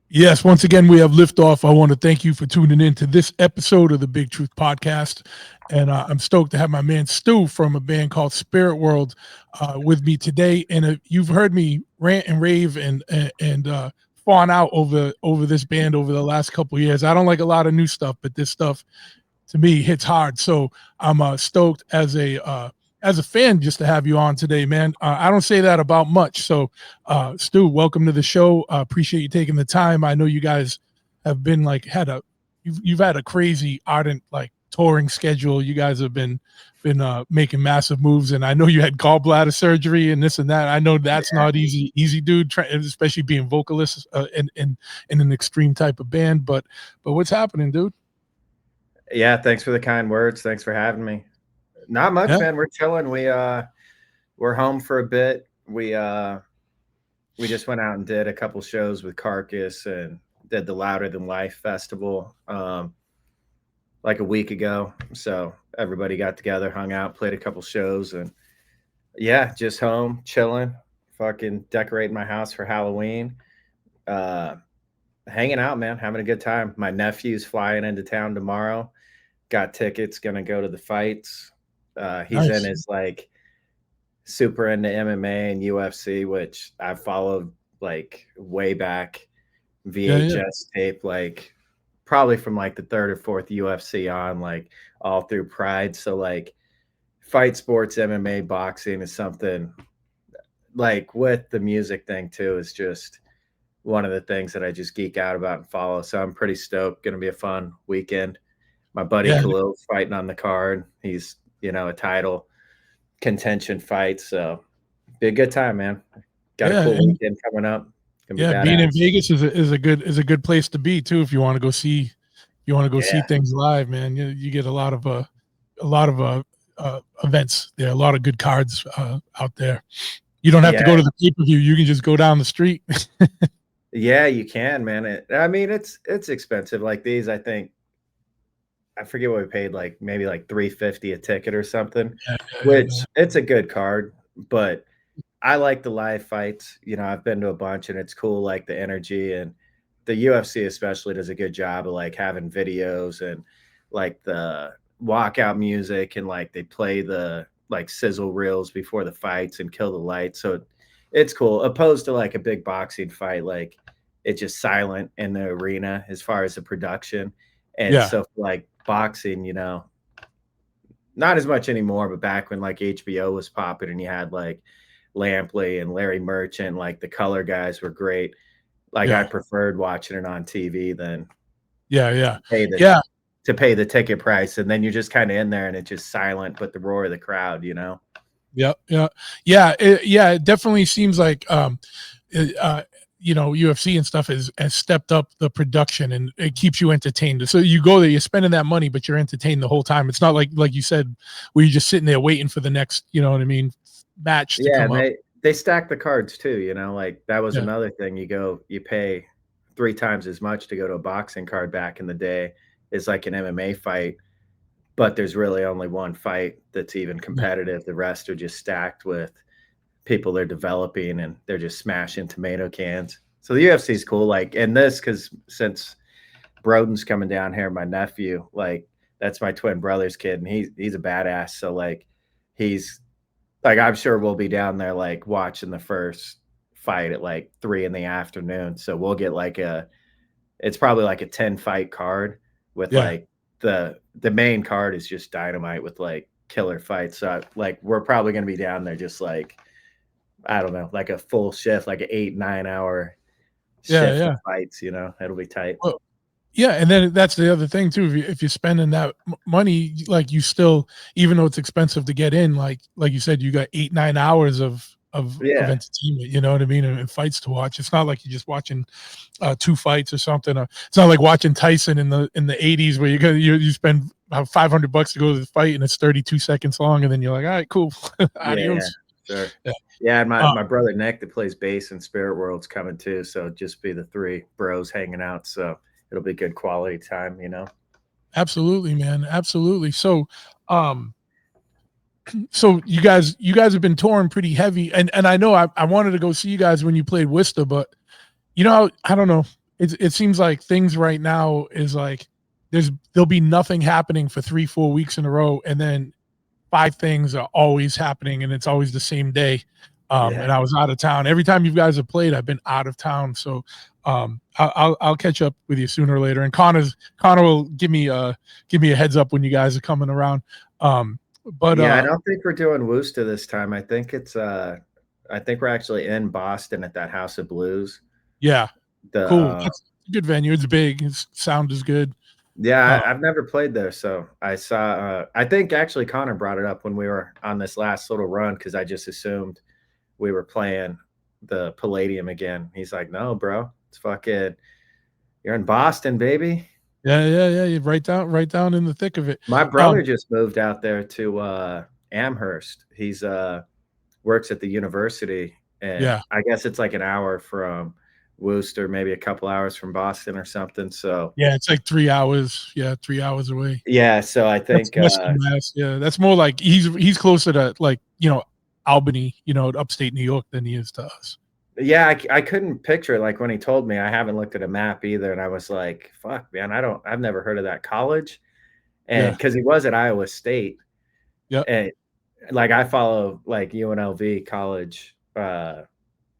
Yes, once again, we have liftoff. I want to thank you for tuning in to this episode of the Big Truth Podcast. And I'm stoked to have my man Stu from a band called Spirit World with me today. And you've heard me rant and rave and fawn out over this band over the last couple of years. I don't like a lot of new stuff, but this stuff to me hits hard. So I'm stoked as a fan just to have you on today, man. I don't say that about much. So, Stu, welcome to the show. Appreciate you taking the time. I know you guys have been you've had a crazy ardent touring schedule. You guys have been making massive moves, and I know you had gallbladder surgery and this and that. I know that's not easy, dude. Especially being vocalist in an extreme type of band. But what's happening, dude? Yeah, thanks for the kind words. Thanks for having me. Not much, man. We're chilling. We're home for a bit. We just went out and did a couple shows with Carcass and did the Louder Than Life festival like a week ago. So everybody got together, hung out, played a couple shows, and yeah, just home, chilling, fucking decorating my house for Halloween. Hanging out, man, having a good time. My nephew's flying into town tomorrow. Got tickets, gonna go to the fights. He's Nice. in his super into MMA and UFC, which I've followed way back, VHS tape, probably from the third or fourth UFC on, all through Pride. So fight sports, MMA, boxing is something with the music thing too, is just one of the things that I just geek out about and follow. So I'm pretty stoked. Gonna be a fun weekend. My buddy Khalil's fighting on the card. He's a title contention fight. So be a good time, man. Got a cool weekend coming up. Being in Vegas is a good place to be too if you want to go see see things live, man. You get a lot of events there, a lot of good cards out there. You don't have to go to the pay-per-view. You can just go down the street. Yeah, you can, man. It's expensive. Like these, I think I forget what we paid, maybe $350 a ticket or something, which it's a good card, but I like the live fights. I've been to a bunch and it's cool, the energy, and the UFC especially does a good job of having videos and the walkout music, and they play the sizzle reels before the fights and kill the lights. So it's cool, opposed to a big boxing fight. It's just silent in the arena as far as the production. And so boxing, not as much anymore, but back when HBO was popping and you had Lampley and Larry Merchant, the color guys were great. I preferred watching it on TV than to pay the ticket price. And then you're just kind of in there and it's just silent, but the roar of the crowd, It definitely seems like UFC and stuff has stepped up the production, and it keeps you entertained. So you go there, you're spending that money, but you're entertained the whole time. It's not like you said, where you're just sitting there waiting for the next, match to come up. They stack the cards too, that was another thing. You pay 3 times as much to go to a boxing card back in the day is an MMA fight, but there's really only one fight that's even competitive. The rest are just stacked with people they're developing, and they're just smashing tomato cans. So the UFC is cool. And this, because since Broden's coming down here, my nephew, that's my twin brother's kid, and he's a badass. So he's I'm sure we'll be down there watching the first fight at 3 p.m. So we'll get it's probably a 10 fight card with the main card is just dynamite with killer fights. So we're probably gonna be down there just I don't know, a full shift, an 8-9 hour shift of fights, it'll be tight. Well, and then that's the other thing too. If you're spending that money, you still, even though it's expensive to get in, like you said, you got 8-9 hours of entertainment. You know what I mean? And fights to watch. It's not like you're just watching 2 fights or something. It's not like watching Tyson in the 80s where you spend about $500 to go to the fight and it's 32 seconds long, and then you're like, all right, cool, adios. Sure. Yeah, and my brother Nick that plays bass in Spirit World's coming too, so just be the 3 bros hanging out. So it'll be good quality time, Absolutely, man. Absolutely. So, so you guys have been touring pretty heavy, and I know I wanted to go see you guys when you played Worcester, but I don't know. it seems like things right now is like there'll be nothing happening for 3-4 weeks in a row, and then 5 things are always happening, and it's always the same day. Yeah. And I was out of town. Every time you guys have played, I've been out of town. So I'll catch up with you sooner or later. And Connor will give me a heads up when you guys are coming around. But Yeah, I don't think we're doing Worcester this time. I think I think we're actually in Boston at that House of Blues. yeah, The cool. That's a good venue. It's big. Its sound is good. Yeah, I've never played there, so I saw. I think actually Connor brought it up when we were on this last little run because I just assumed we were playing the Palladium again. He's like, "No, bro, it's fucking. You're in Boston, baby." Yeah. You're right down in the thick of it. My brother just moved out there to Amherst. He's works at the university, and Yeah. I guess it's like an hour from Worcester, maybe a couple hours from Boston or something. So Yeah, it's like 3 hours. Yeah, 3 hours away. yeah, so I That's think Western Mass. Yeah, that's more like he's closer to like, Albany, upstate New York than he is to us. yeah, I couldn't picture it, like, when he told me. I haven't looked at a map either, and I was like, "Fuck, man, I've never heard of that college," and Yeah. because he was at Iowa State, Yep. and, like, I follow, like, UNLV college,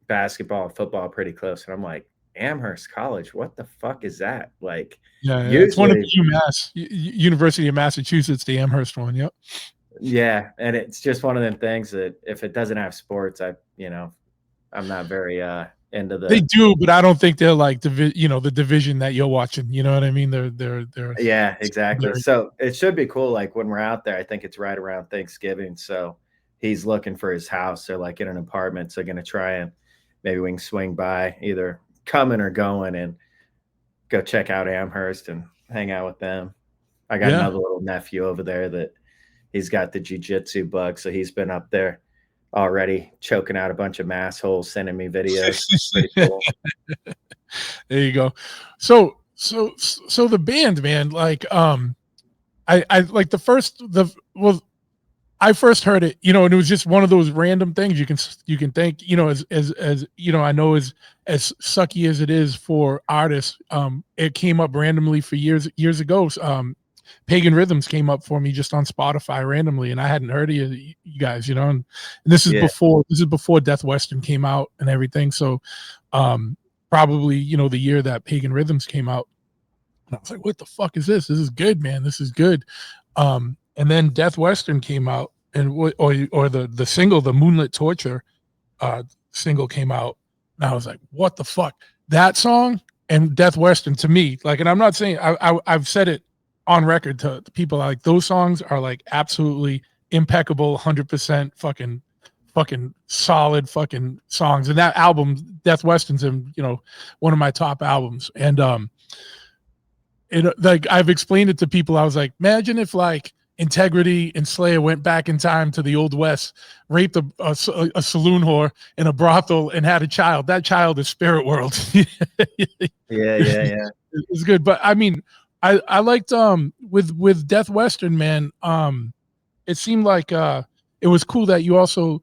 basketball and football pretty close, and I'm like, "Amherst College, what the fuck is that?" Like, Yeah. It's one of usually the UMass, University of Massachusetts, the Amherst one. Yep. yeah, and it's just one of them things that if it doesn't have sports, I'm not very, into They the do, but I don't think they're like the division that you're watching. You know what I mean? They're Yeah, exactly. secondary. So it should be cool. Like when we're out there, I think it's right around Thanksgiving. So he's looking for his house. They're like in an apartment. So gonna try and maybe we can swing by either coming or going and go check out Amherst and hang out with them. I got Yeah. another little nephew over there that he's got the jujitsu bug. So he's been up there already choking out a bunch of mass holes, sending me videos. Pretty cool. There you go. So the band, man, like I like I first heard it, and it was just one of those random things you can think, as I know as sucky as it is for artists, it came up randomly for years ago. Pagan Rhythms came up for me just on Spotify randomly, and I hadn't heard of you guys, and this is Yeah. before Death Western came out and everything. So probably, the year that Pagan Rhythms came out. And I was like, what the fuck is this? This is good, man. This is good. And then Death Western came out, and or the single, the Moonlit Torture single came out, and I was like, what the fuck? That song and Death Western to me, like, and I'm not saying I've said it on record to people, like those songs are like absolutely impeccable, 100% fucking solid fucking songs. And that album, Death Western's one of my top albums. And like I've explained it to people. I was like, imagine if like Integrity and Slayer went back in time to the Old West, raped a saloon whore in a brothel, and had a child. That child is Spirit World. Yeah. It's good, but I mean, I liked with Death Western, man. It seemed like it was cool that you also.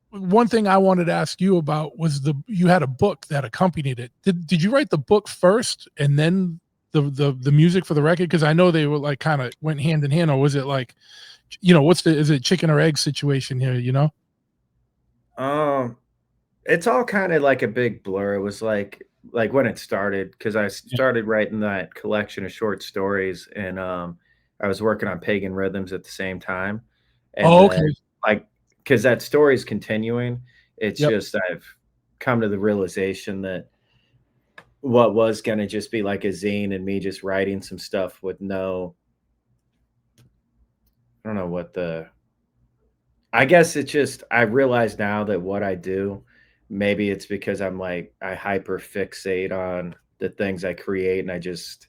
One thing I wanted to ask you about was you had a book that accompanied it. Did you write the book first and then the music for the record? Because I know they were like kind of went hand in hand, or was it like, is it chicken or egg situation here? It's all kind of like a big blur. It was like when it started because I Yeah. started writing that collection of short stories, and I was working on Pagan Rhythms at the same time, and Oh, okay. then like because that story's continuing. It's Yep. just I've come to the realization that what was gonna just be like a zine and me just writing some stuff with no, I don't know what the I guess it's just I realize now that what I do, maybe it's because I'm like I hyper fixate on the things I create and I just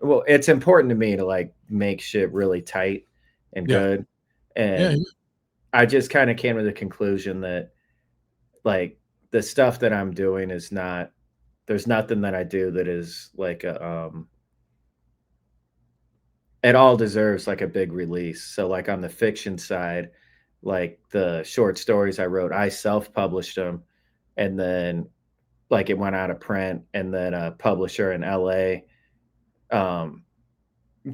well, it's important to me to like make shit really tight and Yeah. good. Yeah. And I just kind of came to the conclusion that like the stuff that I'm doing is not there's nothing that I do that is like a it all deserves like a big release. So like on the fiction side, like the short stories I wrote, I self-published them and then like it went out of print, and then a publisher in LA um,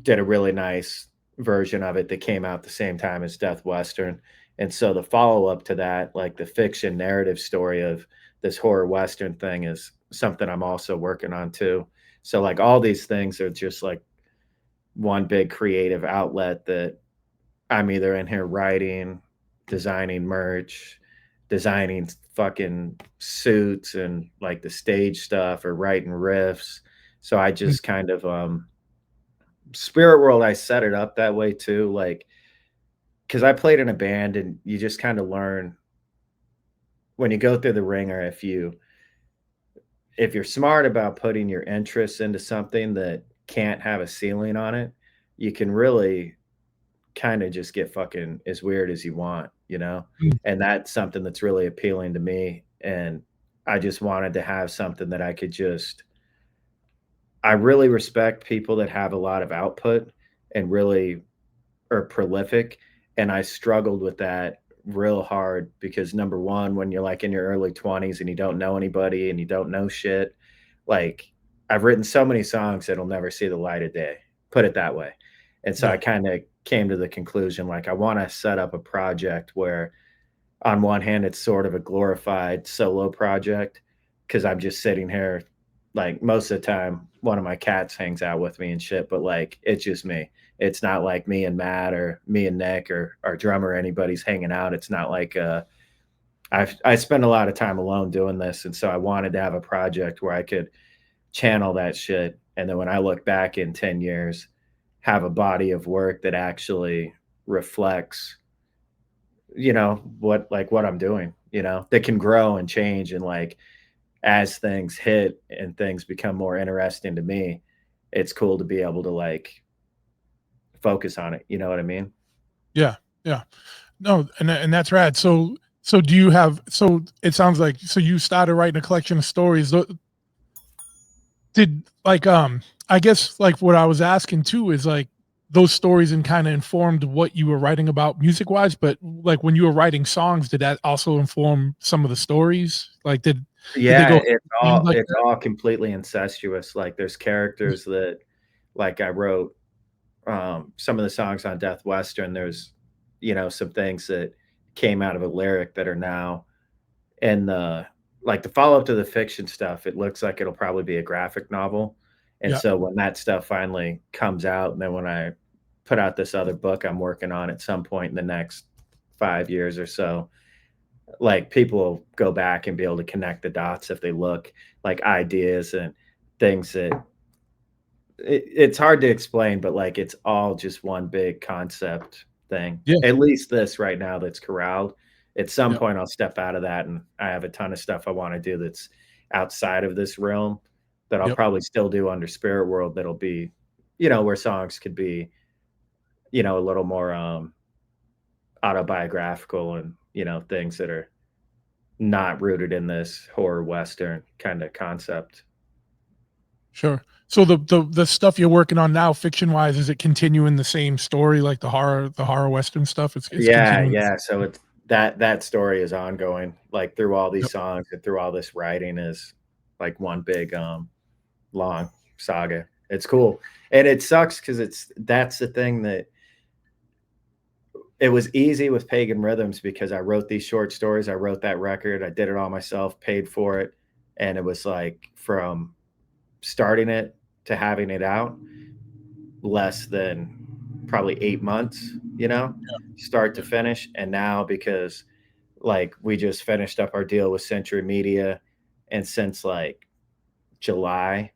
did a really nice version of it that came out the same time as Death Western. And so the follow-up to that, like the fiction narrative story of this horror Western thing is something I'm also working on too. So like all these things are just like one big creative outlet that I'm either in here writing, designing merch, designing fucking suits and like the stage stuff or writing riffs. So I Mm. just kind of Spirit World, I set it up that way too, like because I played in a band and you just kind of learn when you go through the ringer, if you're smart about putting your interests into something that can't have a ceiling on it, you can really kind of just get fucking as weird as you want, you know? Mm. And that's something that's really appealing to me. And I just wanted to have something that I could just I really respect people that have a lot of output and really are prolific. And I struggled with that real hard because number one, when you're like in your early 20s and you don't know anybody and you don't know shit, like I've written so many songs that'll never see the light of day, put it that way. And so I Yeah. kind of came to the conclusion like I want to set up a project where on one hand it's sort of a glorified solo project because I'm just sitting here like most of the time one of my cats hangs out with me and shit, but like it's just me. It's not like me and Matt or me and Nick or our drummer or anybody's hanging out. It's not like I spend a lot of time alone doing this, and so I wanted to have a project where I could channel that shit, and then when I look back in 10 years, have a body of work that actually reflects, you know, what I'm doing, you know, that can grow and change and like as things hit and things become more interesting to me, it's cool to be able to like focus on it. You know what I mean? Yeah. Yeah. No, and that's rad. So do you have so it sounds like so you started writing a collection of stories. Did like I guess like what I was asking too is like those stories and kind of informed what you were writing about music wise, but like when you were writing songs, did that also inform some of the stories? Like did they Yeah, go hand like it's that? all completely incestuous. Like there's characters that like I wrote some of the songs on Death Western, there's you know some things that came out of a lyric that are now in the follow up to the fiction stuff. It looks like it'll probably be a graphic novel, and Yeah. so when that stuff finally comes out, and then when I put out this other book I'm working on at some point in the next 5 years or so, like people will go back and be able to connect the dots if they look like ideas and things that it's hard to explain, but like it's all just one big concept thing. Yeah. At least this right now that's corralled. At some Yeah. point, I'll step out of that, and I have a ton of stuff I want to do that's outside of this realm that I'll Yep. probably still do under Spirit World. That'll be, you know, where songs could be, you know, a little more autobiographical and you know things that are not rooted in this horror western kind of concept. Sure. So the stuff you're working on now, fiction wise, is it continuing the same story like the horror western stuff? It's Yeah, continuing. yeah, so it's that story is ongoing, like, through all these Yep. songs and through all this writing is, like, one big, long saga. It's cool, and it sucks because that's the thing that it was easy with Pagan Rhythms because I wrote these short stories, I wrote that record, I did it all myself, paid for it, and it was, like, from starting it to having it out, less than probably 8 months, you know, start to Yeah. finish, and now because like we just finished up our deal with Century Media, and since like July,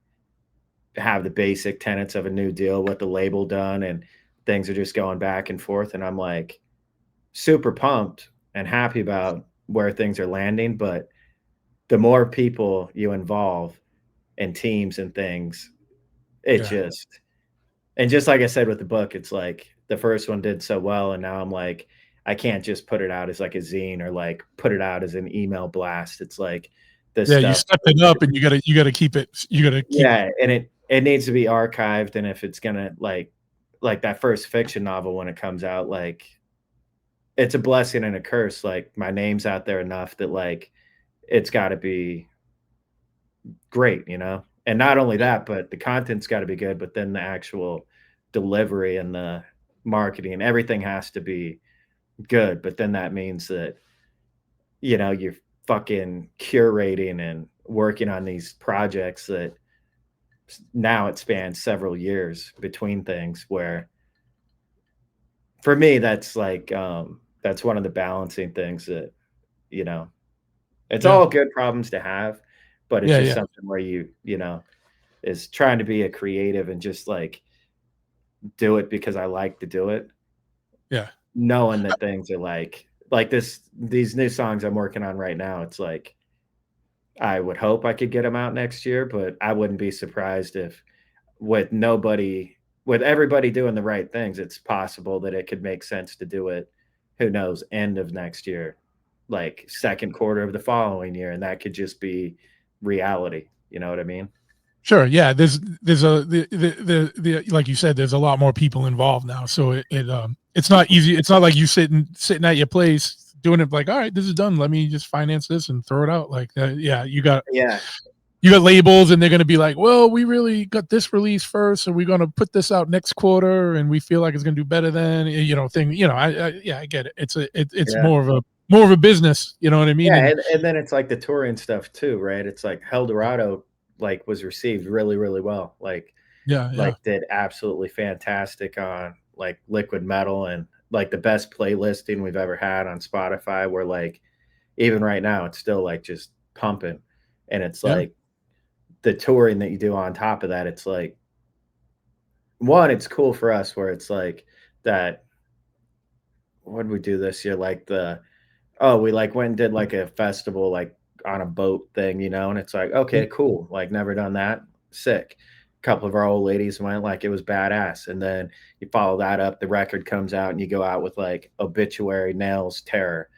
have the basic tenets of a new deal with the label done, and things are just going back and forth. And I'm like super pumped and happy about where things are landing. But the more people you involve and teams and things, it Yeah. just and just like I said with the book, it's like the first one did so well, and now I'm like, I can't just put it out as like a zine or like put it out as an email blast. It's like this Yeah, you stuff stepped it needs to up and you gotta keep it you gotta keep yeah, and it needs to be archived, and if it's gonna like that first fiction novel when it comes out, like it's a blessing and a curse. Like my name's out there enough that like it's gotta be great, you know? And not only that, but the content's gotta be good, but then the actual delivery and the marketing and everything has to be good, but then that means that, you know, you're fucking curating and working on these projects that now it spans several years between things where for me, that's one of the balancing things that, you know, it's Yeah. all good problems to have, but it's Yeah. just Yeah. something where you know, is trying to be a creative and just like do it because I like to do it, Yeah. knowing that things are like these new songs I'm working on right now. It's like I would hope I could get them out next year, but I wouldn't be surprised if with nobody with everybody doing the right things, it's possible that it could make sense to do it, who knows, end of next year, like second quarter of the following year, and that could just be reality. You know what I mean? Sure. Yeah. There's a the like you said, there's a lot more people involved now. So it's not easy. It's not like you sitting at your place doing it like, all right, this is done. Let me just finance this and throw it out. Like yeah, Yeah. you got labels and they're gonna be like, well, we really got this release first, so we're gonna put this out next quarter and we feel like it's gonna do better than thing. Yeah, I get it. It's Yeah. more of a business, you know what I mean? Yeah, And and then it's like the touring stuff too, right? It's like Eldorado, like, was received really, really well, yeah, yeah, did absolutely fantastic on, like, liquid metal and, like, the best playlisting we've ever had on Spotify where, like, even right now, it's still, like, just pumping, and it's yeah, like the touring that you do on top of that, it's like 1, it's cool for us where it's like that what did we do this year? Like, we, like, went and did, like, a festival, like, on a boat thing, you know, and it's like, yeah. "Okay, cool, like, never done that, sick." A couple of our old ladies went, like, it was badass, and then you follow that up, the record comes out, and you go out with, like, Obituary, Nails, Terror,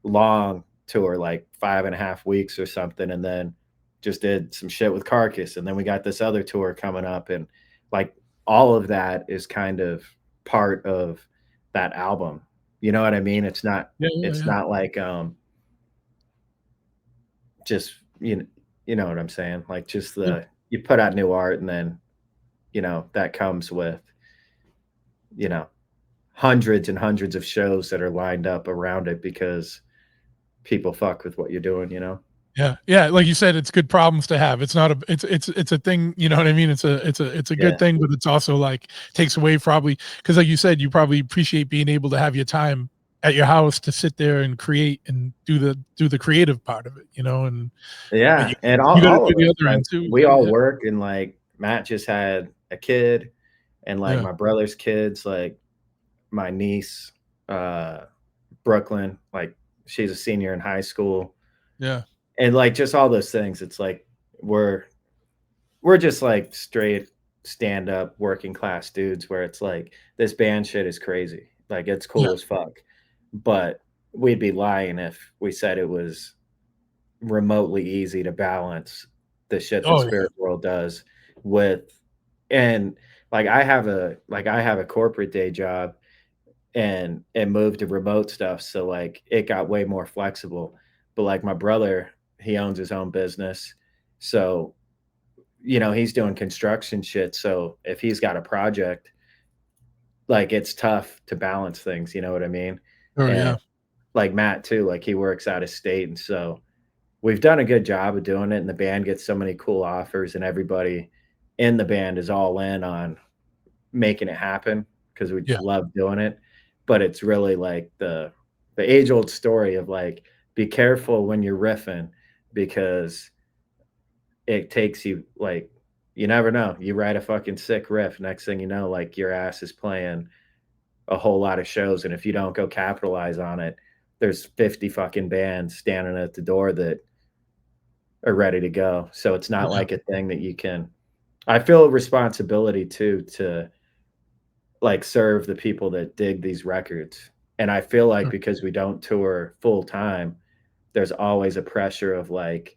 long tour, like 5.5 weeks or something, and then just did some shit with Carcass, and then we got this other tour coming up, and, like, all of that is kind of part of that album, you know what I mean? Yeah, yeah, It's yeah. not like, just you know what I'm saying? Like, just Yeah. you put out new art and then, that comes with, you know, hundreds and hundreds of shows that are lined up around it because people fuck with what you're doing, you know? Yeah, yeah, like you said, it's good problems to have. It's not a it's a thing, you know what I mean? It's a good Yeah. thing, but it's also like takes away probably because like you said, you probably appreciate being able to have your time at your house to sit there and create and do the creative part of it, but Yeah, and you gotta all do of the us, other like, end too. we Yeah, all yeah, work and, like, Matt just had a kid, and, like, yeah, my brother's kids, like, my niece, uh, Brooklyn, like, she's a senior in high school, yeah. and, like, just all those things, it's like we're we're just, like, straight stand-up working class dudes where it's like, this band shit is crazy, like, it's Yeah. cool as fuck, but we'd be lying if we said it was remotely easy to balance the shit that Oh, yeah. Spirit World does with and, I have a corporate day job and moved to remote stuff, so, like, it got way more flexible, but, like, my brother, he owns his own business, so, he's doing construction shit, so if he's got a project, like, it's tough to balance things, you know what I mean? Sure, And, yeah. like, Matt too, like, he works out of state, and so we've done a good job of doing it, and the band gets so many cool offers, and everybody in the band is all in on making it happen because we Yeah. love doing it. But it's really like the age-old story of, like, be careful when you're riffing because it takes you like, you never know. You write a fucking sick riff, next thing you know, like, your ass is playing a whole lot of shows, and if you don't go capitalize on it, there's 50 fucking bands standing at the door that are ready to go. So it's not Yeah. like a thing that you can I feel a responsibility too to, like, serve the people that dig these records. And I feel like Sure. because we don't tour full time, there's always a pressure of, like,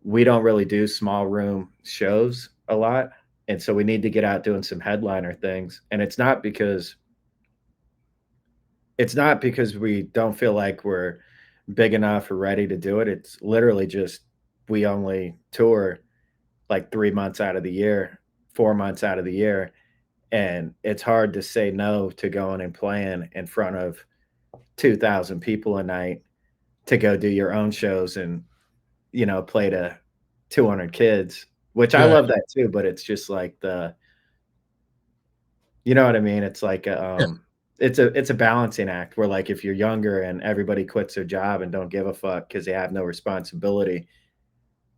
we don't really do small room shows a lot, and so we need to get out doing some headliner things, and it's not because we don't feel like we're big enough or ready to do it, it's literally just we only tour like 3 months out of the year, 4 months out of the year, and it's hard to say no to going and playing in front of 2,000 people a night to go do your own shows and, play to 200 kids, which I Yeah. love that too, but it's just like you know what I mean? It's like, Yeah. it's a balancing act where, like, if you're younger and everybody quits their job and don't give a fuck because they have no responsibility,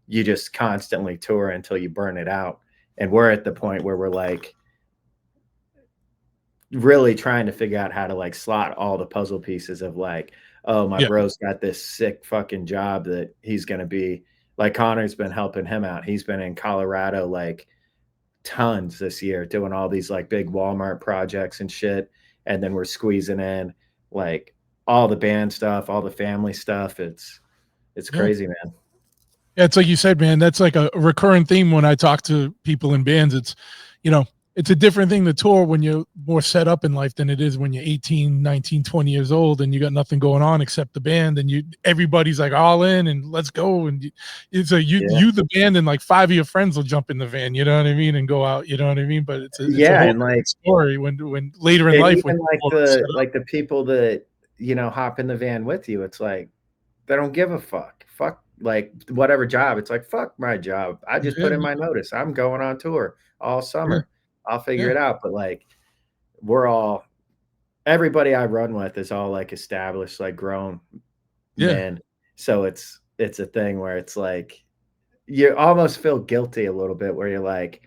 you just constantly tour until you burn it out. And we're at the point where we're like really trying to figure out how to like slot all the puzzle pieces of like, oh, my Yeah. bro's got this sick fucking job that he's going to be like, Connor's been helping him out. He's been in Colorado like tons this year doing all these like big Walmart projects and shit. And then we're squeezing in like all the band stuff, all the family stuff. It's crazy, man. Yeah, it's like you said, man, that's like a recurring theme when I talk to people in bands. It's, it's a different thing to tour when you're more set up in life than it is when you're 18, 19, 20 years old and you got nothing going on except the band and everybody's like all in and let's go. And it's you, the band, and like 5 of your friends will jump in the van, you know what I mean? And go out, you know what I mean? But it's a whole and like story when later in life, when like the people that, hop in the van with you, it's like, they don't give a fuck. Fuck, like whatever job. It's like, fuck my job. I just put in my notice. I'm going on tour all summer. I'll figure it out. But like, everybody I run with is all like established, like grown men. So it's a thing where it's like, you almost feel guilty a little bit where you're like,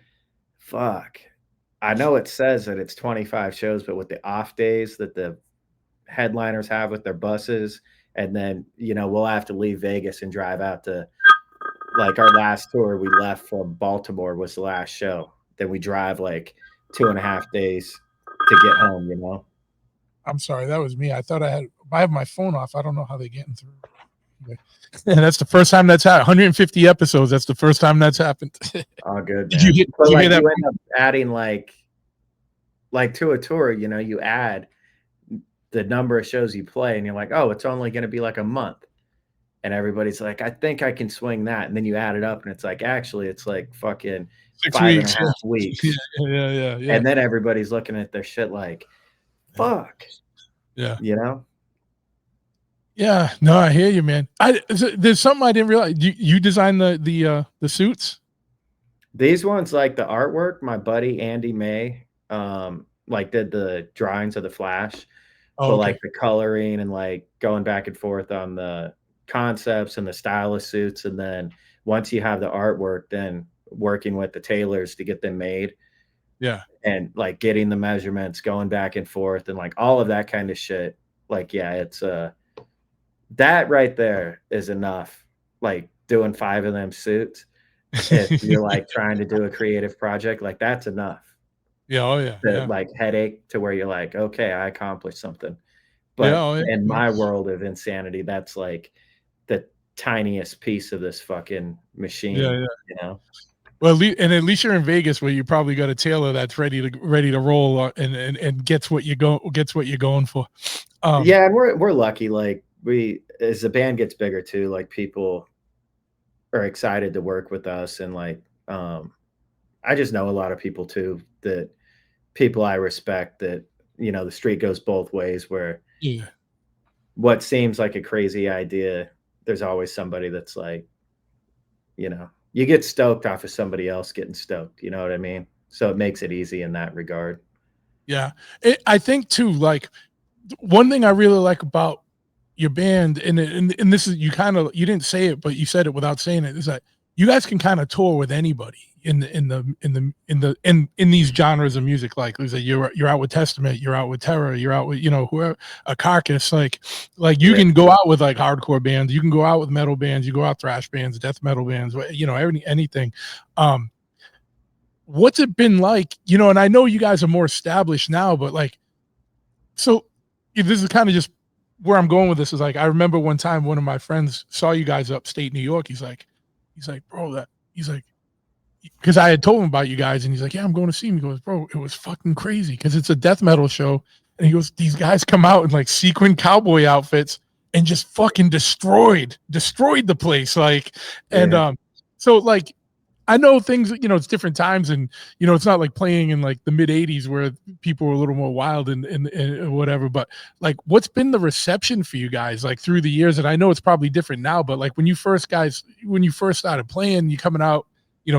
fuck, I know it says that it's 25 shows, but with the off days that the headliners have with their buses, and then, we'll have to leave Vegas and drive out to like our last tour. We left from Baltimore was the last show. Then we drive like 2.5 days to get home, I'm sorry, that was me. I thought I have my phone off. I don't know how they're getting through. And that's the first time that's happened. 150 episodes. That's the first time that's happened. All good. Did you hear that? You end up adding like to a tour, you add the number of shows you play and you're like, oh, it's only going to be like a month. And everybody's like, I think I can swing that. And then you add it up and it's like, actually, it's like fucking 6 weeks. 5.5 weeks. Yeah. And then everybody's looking at their shit like, fuck. Yeah. Yeah, no, I hear you, man. There's something I didn't realize. You designed the suits? These ones, like the artwork, my buddy Andy May, like did the drawings of the Flash. But like the coloring and like going back and forth on the concepts and the style of suits. And then once you have the artwork, then working with the tailors to get them made. Yeah. And like getting the measurements, going back and forth and like all of that kind of shit. Like, yeah, it's that right there is enough. Like doing 5 of them suits. If you're like trying to do a creative project, like that's enough. Yeah. Like headache to where you're like, okay, I accomplished something. But in my world of insanity, that's like the tiniest piece of this fucking machine. Well, at least you're in Vegas, where you probably got a tailor that's ready to roll and gets what you're going for. And we're lucky. Like as the band gets bigger too, like people are excited to work with us, and like I just know a lot of people too, that people I respect, that the street goes both ways, where what seems like a crazy idea, there's always somebody that's like, you get stoked off of somebody else getting stoked, you know what I mean? So it makes it easy in that regard. Yeah. I think too, like one thing I really like about your band, and this is, you didn't say it, but you said it without saying it, is that you guys can kind of tour with anybody in these genres of music. Like you're out with Testament, you're out with Terror, you're out with whoever, a Carcass. Like you can go out with like hardcore bands, you can go out with metal bands, you go out thrash bands, death metal bands, anything. What's it been like? And I know you guys are more established now, but like, so this is kind of just where I'm going with this. Is like, I remember one time one of my friends saw you guys upstate New York. He's like, bro, because I had told him about you guys, and he's like, yeah, I'm going to see him. He goes, bro, it was fucking crazy because it's a death metal show. And he goes, these guys come out in like sequin cowboy outfits and just fucking destroyed the place. Like, and Yeah. so like I know things, it's different times, and it's not like playing in like the mid '80s where people were a little more wild and whatever. But like, what's been the reception for you guys like through the years? And I know it's probably different now, but like when you first started playing, you coming out,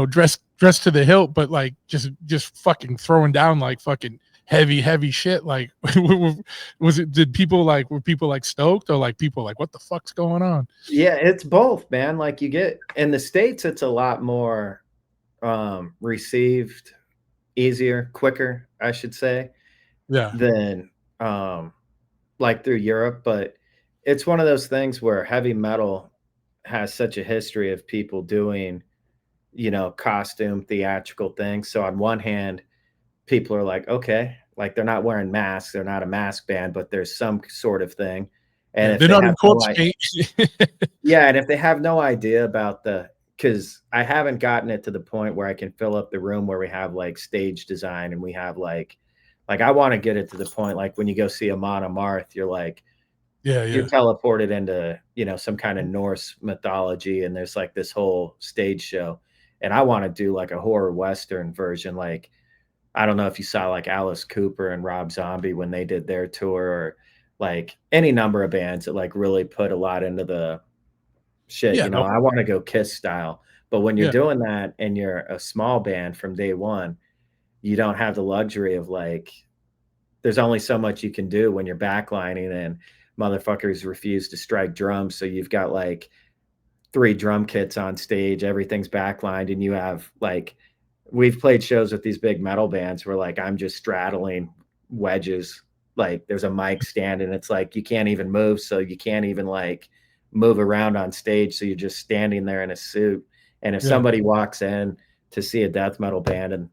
dressed to the hilt, but like just fucking throwing down like fucking heavy shit. Like, were people like stoked, or like people like, what the fuck's going on? Yeah, it's both, man. Like you get in the States, it's a lot more received easier, quicker, I should say, Yeah, than like through Europe. But it's one of those things where heavy metal has such a history of people doing, costume theatrical things. So on one hand, people are like, okay, like they're not wearing masks, they're not a mask band, but there's some sort of thing. And yeah, if they're they not in have corpse paint. yeah, and if they have no idea about because I haven't gotten it to the point where I can fill up the room where we have like stage design and we have like I want to get it to the point like when you go see Amon Amarth, you're like Yeah, you're yeah, teleported into, some kind of Norse mythology and there's like this whole stage show. And I want to do like a horror western version. Like, I don't know if you saw like Alice Cooper and Rob Zombie when they did their tour, or like any number of bands that like really put a lot into the shit. yeah, no, I want to go Kiss style. But when you're yeah, doing that and you're a small band from day one, you don't have the luxury of like, there's only so much you can do when you're backlining and motherfuckers refuse to strike drums. So you've got like 3 drum kits on stage, everything's backlined, and you have like, we've played shows with these big metal bands where like I'm just straddling wedges. Like there's a mic stand and it's like you can't even move, so you can't even like move around on stage. So you're just standing there in a suit. And if yeah, somebody walks in to see a death metal band and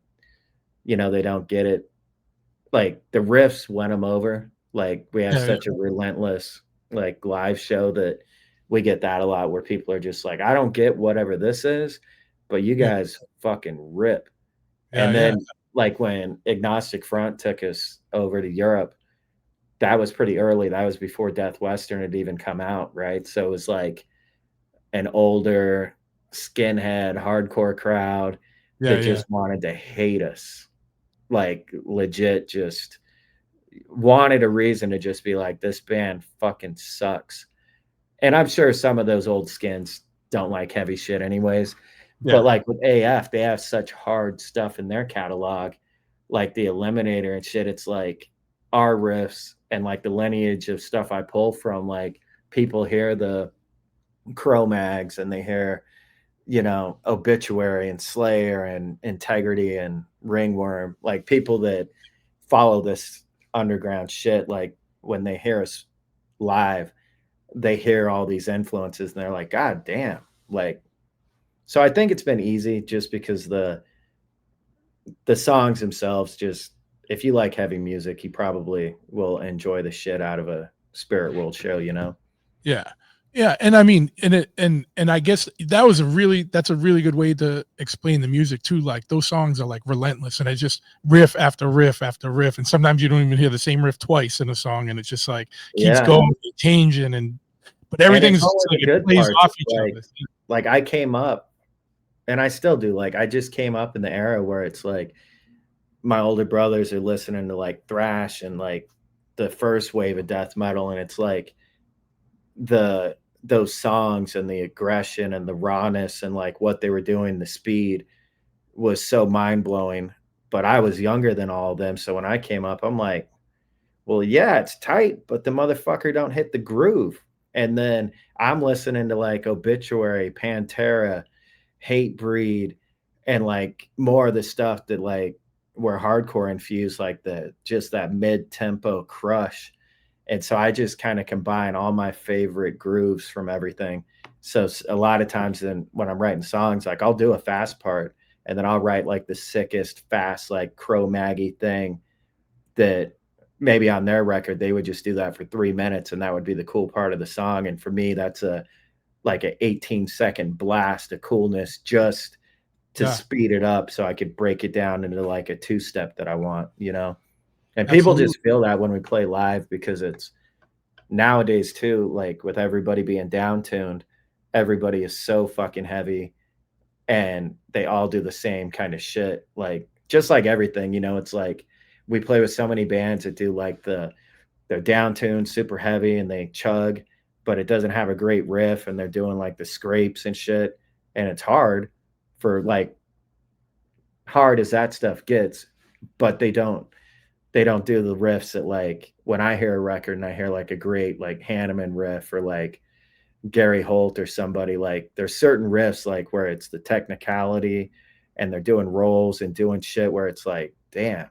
they don't get it, like the riffs win them over. Like we have yeah, yeah, such a relentless like live show that we get that a lot where people are just like, I don't get whatever this is, but you yeah, guys fucking rip. yeah, And yeah, then like when Agnostic Front took us over to Europe, that was pretty early. That was before Death Western had even come out, right? So it was like an older skinhead hardcore crowd yeah, that yeah, just wanted to hate us. Like legit just wanted a reason to just be like, this band fucking sucks. And I'm sure some of those old skins don't like heavy shit anyways. But yeah, like with AF, they have such hard stuff in their catalog, like the Eliminator and shit. It's like our riffs and like the lineage of stuff I pull from. Like people hear the Cro-Mags and they hear, Obituary and Slayer and Integrity and Ringworm. Like people that follow this underground shit, like when they hear us live, they hear all these influences and they're like, God damn. Like, so I think it's been easy just because the songs themselves just, if you like heavy music, you probably will enjoy the shit out of a Spirit World show. yeah, yeah. And I mean, and I guess that's a really good way to explain the music too. Like those songs are like relentless, and it's just riff after riff after riff, and sometimes you don't even hear the same riff twice in a song, and it's just like keeps Yeah. going, changing, and but And it's everything's only like the it good plays parts. off It's each other. like I came up and I still do. Like I just came up in the era where it's like my older brothers are listening to like thrash and like the first wave of death metal. And it's like those songs and the aggression and the rawness and like what they were doing, the speed was so mind blowing. But I was younger than all of them. So when I came up, I'm like, well, yeah, it's tight, but the motherfucker don't hit the groove. And then I'm listening to like Obituary, Pantera, Hatebreed, and like more of the stuff that like were hardcore infused, like the just that mid tempo crush. And so I just kind of combine all my favorite grooves from everything. So a lot of times then when I'm writing songs, like I'll do a fast part and then I'll write like the sickest fast, like Crow Maggie thing that maybe on their record, they would just do that for 3 minutes and that would be the cool part of the song. And for me, that's like an 18-second blast of coolness just to Yeah, speed it up so I could break it down into like a 2-step that I want. And people absolutely. just feel that when we play live because nowadays too, like with everybody being down tuned, everybody is so fucking heavy and they all do the same kind of shit. Like just like everything, it's like we play with so many bands that do like they're down tuned, super heavy, and they chug, but it doesn't have a great riff, and they're doing like the scrapes and shit, and it's for like hard as that stuff gets, but they don't do the riffs that like when I hear a record and I hear like a great like Hanneman riff or like Gary Holt or somebody, like there's certain riffs like where it's the technicality and they're doing rolls and doing shit where it's like, damn,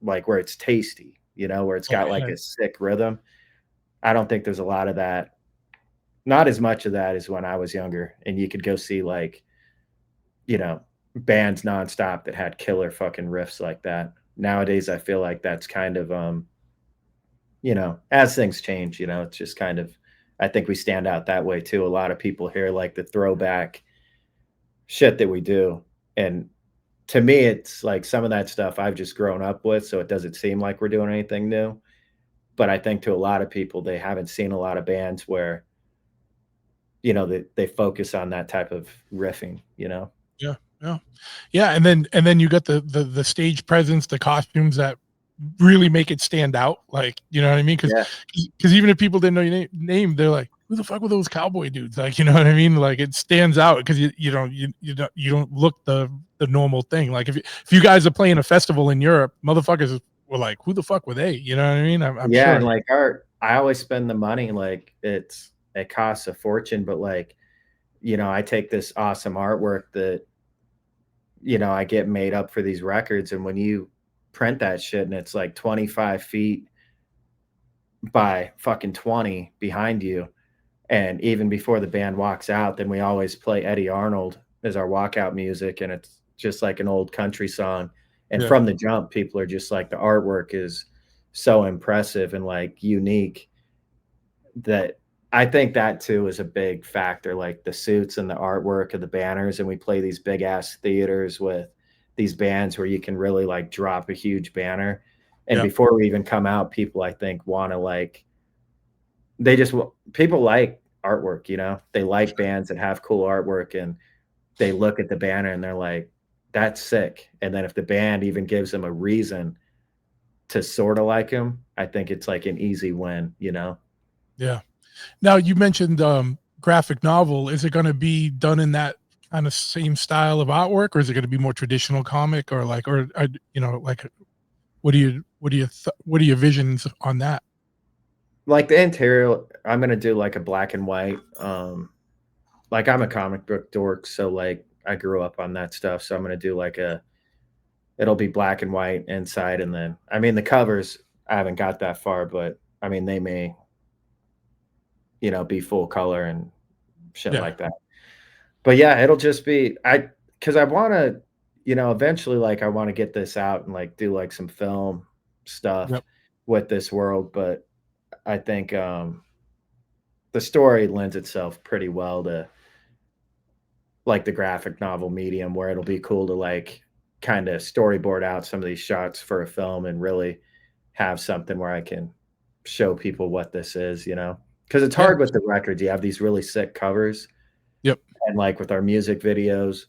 like where it's tasty, where it's Oh, got like yeah. a sick rhythm. I don't think there's a lot of that. Not as much of that as when I was younger and you could go see like, bands nonstop that had killer fucking riffs like that. Nowadays, I feel like that's kind of, as things change, it's just kind of, I think we stand out that way too. A lot of people hear like the throwback shit that we do. And to me, it's like some of that stuff I've just grown up with. So it doesn't seem like we're doing anything new. But I think to a lot of people, they haven't seen a lot of bands where, they focus on that type of riffing, Yeah, yeah, yeah, and then you got the stage presence, the costumes that really make it stand out. Like, you know what I mean? Yeah. Because even if people didn't know your name, they're like, "Who the fuck were those cowboy dudes?" Like, you know what I mean? Like, it stands out because you don't look the normal thing. Like, if you guys are playing a festival in Europe, motherfuckers were like, "Who the fuck were they?" You know what I mean? I'm Yeah. sure. And like I always spend the money, like it costs a fortune, but like, I take this awesome artwork that, I get made up for these records. And when you print that shit and it's like 25 feet by fucking 20 behind you, and even before the band walks out, then we always play Eddie Arnold as our walkout music. And it's just like an old country song. And Yeah, from the jump, people are just like, the artwork is so impressive and like unique that I think that too is a big factor, like the suits and the artwork of the banners. And we play these big ass theaters with these bands where you can really like drop a huge banner. And yeah, before we even come out, people I think want to like people like artwork, they like bands that have cool artwork and they look at the banner and they're like, that's sick. And then if the band even gives them a reason to sort of like them, I think it's like an easy win. yeah. Now you mentioned graphic novel. Is it going to be done in that kind of same style of artwork, or is it going to be more traditional comic, or like, like what are your visions on that? Like the interior, I'm gonna do like a black and white. Like I'm a comic book dork, so like I grew up on that stuff. So I'm gonna do like it'll be black and white inside, and then I mean the covers, I haven't got that far, but I mean they may, be full color and shit Yeah, like that. But yeah, it'll just be because I want to, eventually like I want to get this out and like do like some film stuff yep, with this world, but I think the story lends itself pretty well to like the graphic novel medium where it'll be cool to like kind of storyboard out some of these shots for a film and really have something where I can show people what this is, because it's yeah, hard with the records. You have these really sick covers, yep, and like with our music videos,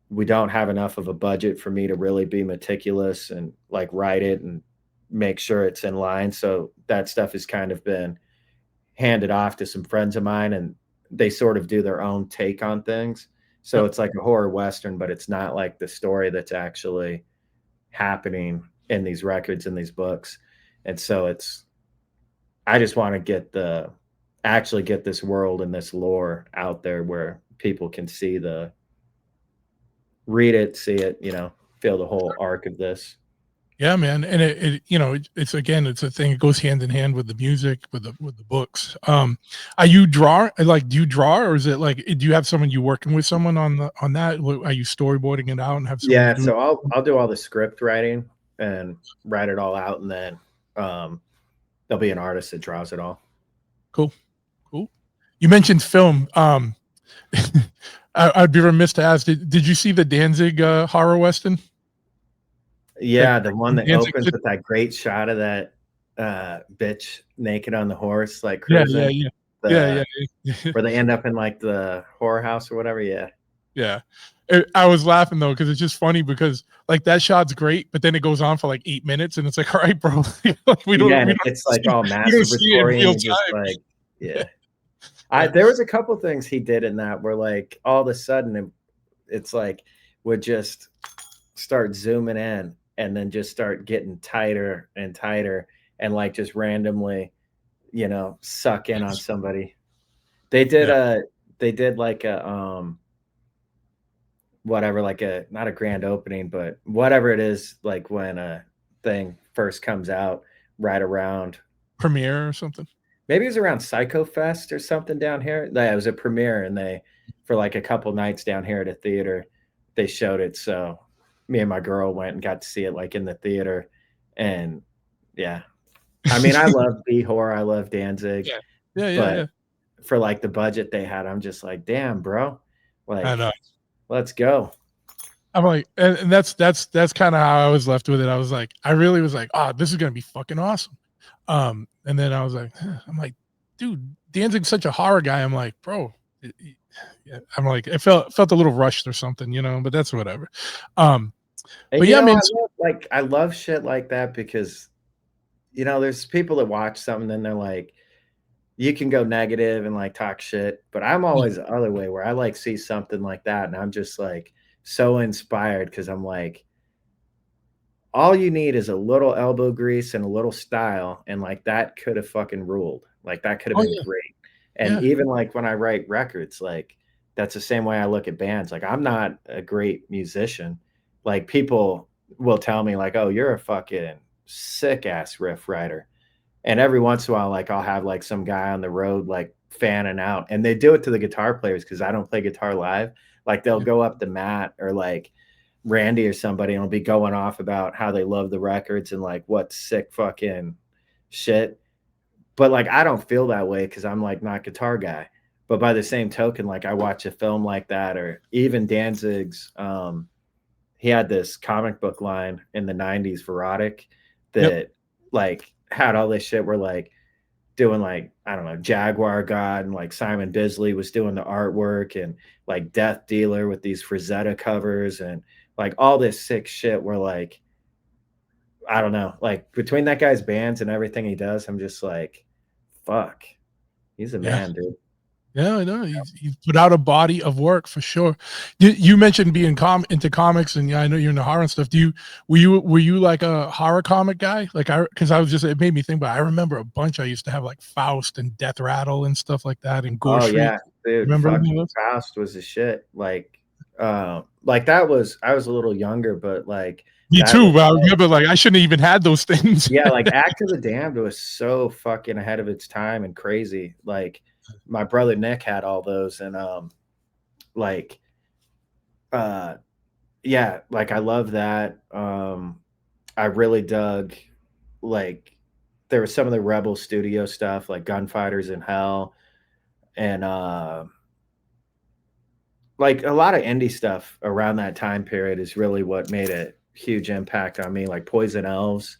we don't have enough of a budget for me to really be meticulous and like write it and make sure it's in line. So that stuff has kind of been handed off to some friends of mine and they sort of do their own take on things. So yep, it's like a horror western, but it's not like the story that's actually happening in these records and these books. And so I just want to actually get this world and this lore out there where people can read it, see it, feel the whole arc of this. yeah, man. And it's again, it's a thing. It goes hand in hand with the music, with the books. Are you do you draw, or is it like, do you have someone you working with someone on that? Are you storyboarding it out and have someone Yeah, do it? so I'll do all the script writing and write it all out, and then there'll be an artist that draws it all. Cool, cool. You mentioned film. I'd be remiss to ask, did you see the Danzig horror western? The Yeah, the one that Danzig. opens with that great shot of that bitch naked on the horse, like Yeah, cruising. yeah, yeah. Yeah, The yeah. where they end up in like the horror house or whatever. Yeah. Yeah. I was laughing though, because it's just funny because like that shot's great, but then it goes on for like 8 minutes and it's like, all right, bro. Like, Yeah, we and don't it's like see all we don't see it in masturbatory, and real you're just time. like, yeah. Yeah. There was a couple things he did in that where like all of a sudden it's like would just start zooming in and then just start getting tighter and tighter and like just randomly, suck in on somebody. They did Yeah. like a whatever, like a not a grand opening, but whatever it is, like when a thing first comes out right around. Premiere or something. Maybe it was around Psycho Fest or something down here. Yeah, it was a premiere, and they for like a couple nights down here at a theater, they showed it. So me and my girl went and got to see it like in the theater, and yeah, I mean, I love B horror, I love Danzig, Yeah. Yeah, yeah, but yeah. for like the budget they had, I'm just like, damn, bro, I know. like, let's go. I'm like, and that's kind of how I was left with it. I was like, I really was like, oh, this is gonna be fucking awesome. And then I was like, I'm like, dude, Danzig's such a horror guy. I'm like, bro, yeah. I'm like, it felt a little rushed or something, but that's whatever. And But yeah, man. I love shit like that because there's people that watch something and they're like, you can go negative and like talk shit, but I'm always the other way where I like see something like that and I'm just like so inspired because I'm like, all you need is a little elbow grease and a little style, and like that could have fucking ruled. Like that could have Oh been yeah, great. And yeah. even like when I write records, like that's the same way I look at bands. Like I'm not a great musician. Like people will tell me like, "Oh, you're a fucking sick ass riff writer." And every once in a while, like I'll have like some guy on the road like fanning out, and they do it to the guitar players because I don't play guitar live. Like they'll Yeah. go up to Matt or like Randy or somebody and will be going off about how they love the records and like what sick fucking shit. But like I don't feel that way because I'm like not guitar guy. But by the same token, like I watch a film like that, or even Danzig's he had this comic book line in the 90s, Verotic, Yep. that like had all this shit where like doing like, I don't know, Jaguar God, and like Simon Bisley was doing the artwork, and like Death Dealer with these Frazetta covers, and like all this sick shit where like, I don't know, like between that guy's bands and everything he does, I'm just like, fuck, he's a Yeah. man, dude. Yeah, I know. He's put out a body of work for sure. You mentioned being into comics, and yeah, I know you're into horror and stuff. Were you like a horror comic guy? Like because I was just, it made me think about. I remember a bunch I used to have like Faust and Death Rattle and stuff like that, and Gore Oh Street. yeah, dude, Remember any of fucking those? Faust was the shit. Like that was, I was a little younger, but like Me that was too. But I remember like I shouldn't have even had those things. yeah, like Act of the Damned was so fucking ahead of its time and crazy. Like my brother Nick had all those, and like yeah, like I love that. I really dug like there was some of the Rebel Studio stuff like Gunfighters in Hell, and like a lot of indie stuff around that time period is really what made a huge impact on me, like Poison Elves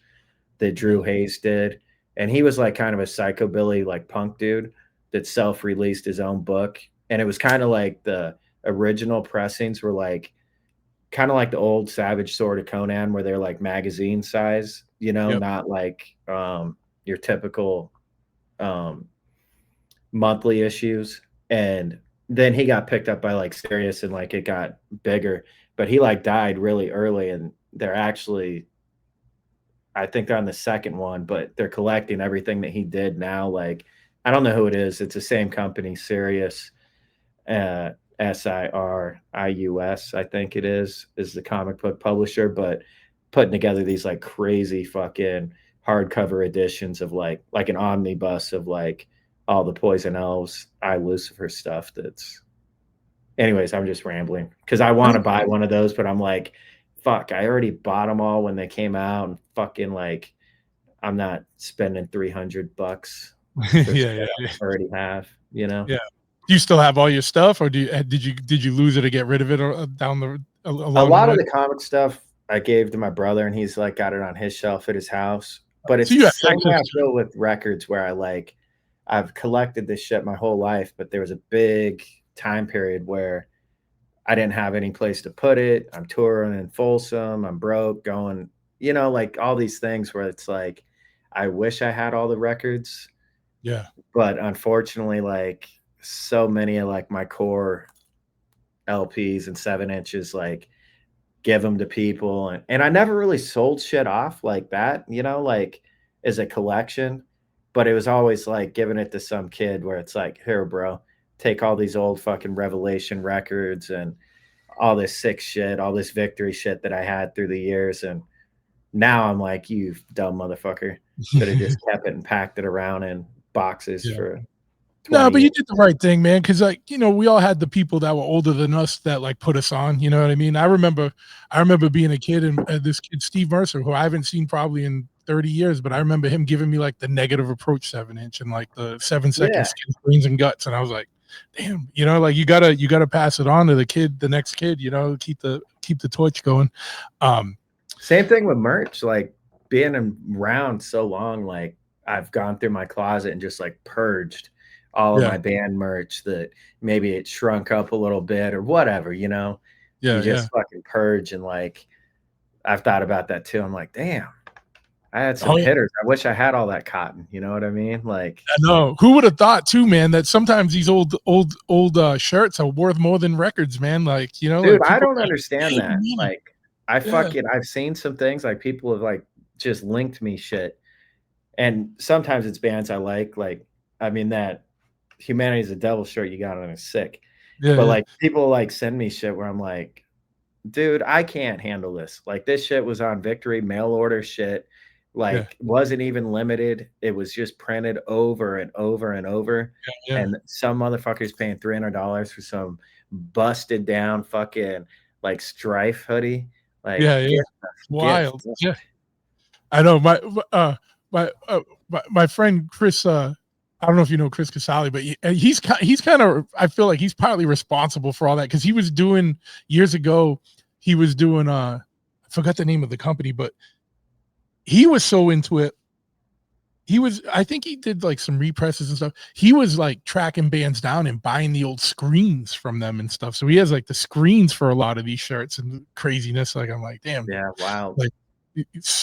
that Drew Hayes did. And he was like kind of a psychobilly like punk dude that self-released his own book. And it was kind of like the original pressings were like kind of like the old Savage Sword of Conan, where they're like magazine size, Yep. not like your typical monthly issues. And then he got picked up by like Sirius and like it got bigger, but he like died really early, and they're actually, I think they're on the second one, but they're collecting everything that he did now. Like, I don't know who it is. It's the same company, Sirius, Sirius, I think it is the comic book publisher, but putting together these like crazy fucking hardcover editions of like an omnibus of like all the Poison Elves, I Lucifer stuff. That's, anyways, I'm just rambling because I want to buy one of those, but I'm like, fuck, I already bought them all when they came out, and fucking like, I'm not spending $300 for Yeah. stuff I already have, Yeah. Do you still have all your stuff, or did you lose it or get rid of it, or down the along A lot the of way? the comic stuff I gave to my brother, and he's like got it on his shelf at his house. But So it's you the have same way access I to it. feel with records where I've collected this shit my whole life, but there was a big time period where I didn't have any place to put it. I'm touring in Folsom. I'm broke, going, like all these things where it's like, I wish I had all the records, Yeah. but unfortunately, like so many of like my core LPs and 7 inches, like give them to people. And I never really sold shit off like that, like as a collection, but it was always like giving it to some kid where it's like, here, bro, take all these old fucking Revelation records and all this sick shit, all this victory shit that I had through the years. And now I'm like, you dumb motherfucker. Could have just kept it and packed it around in boxes Yeah. for No, 20 but years. you did the right thing, man. Because like we all had the people that were older than us that like put us on. You know what I mean? I remember being a kid and this kid Steve Mercer, who I haven't seen probably in 30 years, but I remember him giving me like the Negative Approach 7 inch and like the 7 second Yeah. Skin, Brains and Guts, and I was like, damn, like you gotta pass it on to the next kid. Keep the torch going. Same thing with merch, like being around so long, like I've gone through my closet and just like purged all of Yeah, my band merch that maybe it shrunk up a little bit or whatever, you yeah. just fucking purge. And like, I've thought about that too. I'm like, damn, I had some Oh yeah. hitters. I wish I had all that cotton. You know what I mean? Like, I know. Who would have thought too, man, that sometimes these old shirts are worth more than records, man. Like, dude, like I people don't like understand pay that. money. Like, Yeah. I've seen some things like people have like just linked me shit. And sometimes it's bands I like, I mean, that Humanity is a Devil shirt you got on is sick. Yeah, But yeah. like people like send me shit where I'm like, dude, I can't handle this. Like this shit was on Victory mail order shit. Yeah. Like wasn't even limited. It was just printed over and over and over. Yeah. And some motherfuckers paying $300 for some busted down fucking like Strife hoodie. Like Yeah, yeah. get Wild. Yeah. I know my my friend Chris I don't know if you know Chris Casale, but he's kind of I feel like he's partly responsible for all that because he was doing years ago he was doing I forgot the name of the company, but he was so into it. I think he did like some represses and stuff. He was like tracking bands down and buying the old screens from them and stuff. So he has like the screens for a lot of these shirts and craziness. Like I'm like, damn, yeah, wow. like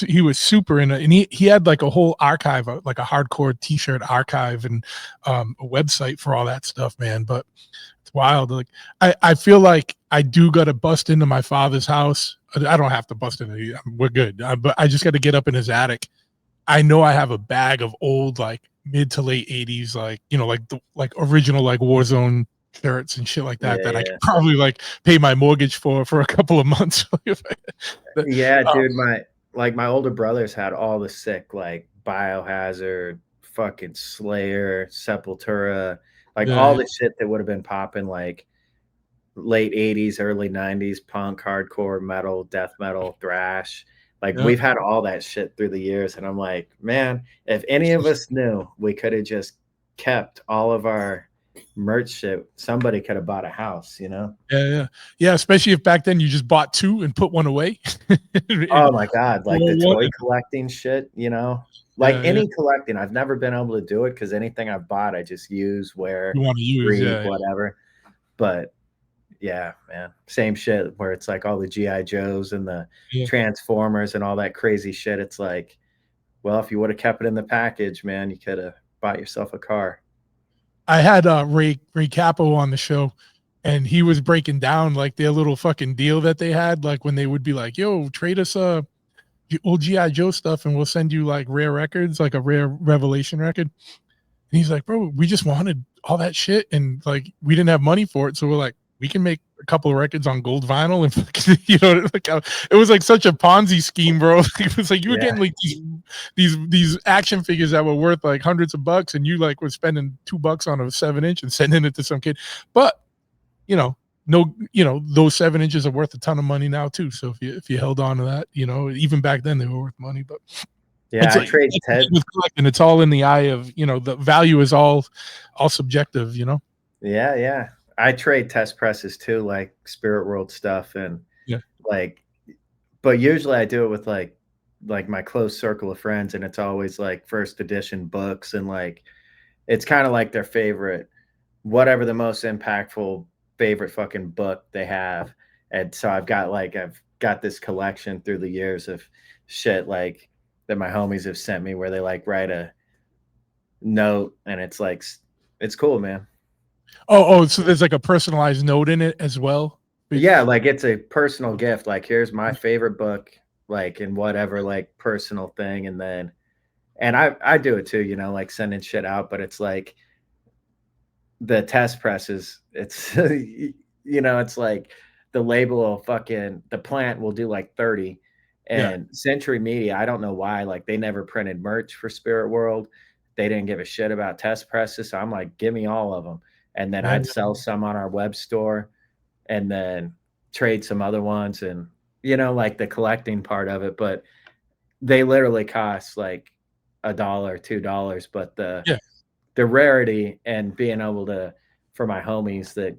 he was super in it, and he had like a whole archive, like a hardcore t-shirt archive and a website for all that stuff, man. But it's wild. Like I feel like I do got to bust into my father's house. I don't have to bust into. We're good, but I just got to get up in his attic. I know I have a bag of old like mid to late 80s, like like the like original like Warzone shirts and shit like that Yeah, that I yeah. could probably like pay my mortgage for a couple of months. Yeah, Oh, dude, my older brothers had all the sick, like, Biohazard, fucking Slayer, Sepultura, like, yeah, all yeah, the shit that would've been popping, like, late '80s, early '90s, punk, hardcore, metal, death metal, thrash. Like, yeah. we've had all that shit through the years, and I'm like, "Man, if any of us knew, we coulda just kept all of our merch shit, somebody coulda bought a house," you know? Yeah, yeah. Yeah, especially if back then you just bought 2 and put 1 away. And Oh my god, like the roll toy 1. collecting shit, Like Yeah, yeah. any collecting, I've never been able to do it because anything I've bought, I just use, wear, You wanna use, breathe, yeah, whatever. But yeah, man, same shit where it's like all the GI Joes and the yeah. Transformers and all that crazy shit. It's like, well, if you would have kept it in the package, man, you could have bought yourself a car. I had, Ray Capo on the show, and he was breaking down, like, their little fucking deal that they had, like, when they would be like, "Yo, trade us, old GI Joe stuff, and we'll send you, like, rare records, like a rare Revelation record." And he's like, "Bro, we just wanted all that shit, and like we didn't have money for it, so we're like, we can make a couple of records on gold vinyl and fucking, like it was like such a Ponzi scheme, bro. It was like you were Yeah. getting like these action figures that were worth like hundreds of bucks, and you like were spending $2 on a 7 inch and sending it to some kid. But you know, no, those 7 inches are worth a ton of money now too. So if you held on to that, even back then they were worth money, but Yeah, it's I like trade Ted. with collecting, it's all in the eye of, the value is all subjective, Yeah, yeah. I trade test presses too, like Spirit World stuff and Yeah. like but usually I do it with like like my close circle of friends, and it's always like first edition books, and like it's kind of like their favorite, whatever the most impactful favorite fucking book they have. And so I've got this collection through the years of shit like that my homies have sent me where they like write a note, and it's like it's cool, man. Oh, so there's like a personalized note in it as well. Yeah, like it's a personal gift. Like here's my favorite book, like in whatever like personal thing, and then and I do it too, you know, like sending shit out, but it's like the test presses, it's you know, it's like the label will fucking the plant will do like 30. Yeah. And Century Media, I don't know why, like they never printed merch for Spirit World. They didn't give a shit about test presses. So I'm like, give me all of them. And then Yeah. I'd sell some on our web store and then trade some other ones, and you know, like the collecting part of it. But they literally cost like $1, $2. But Yeah. the rarity and being able to, for my homies that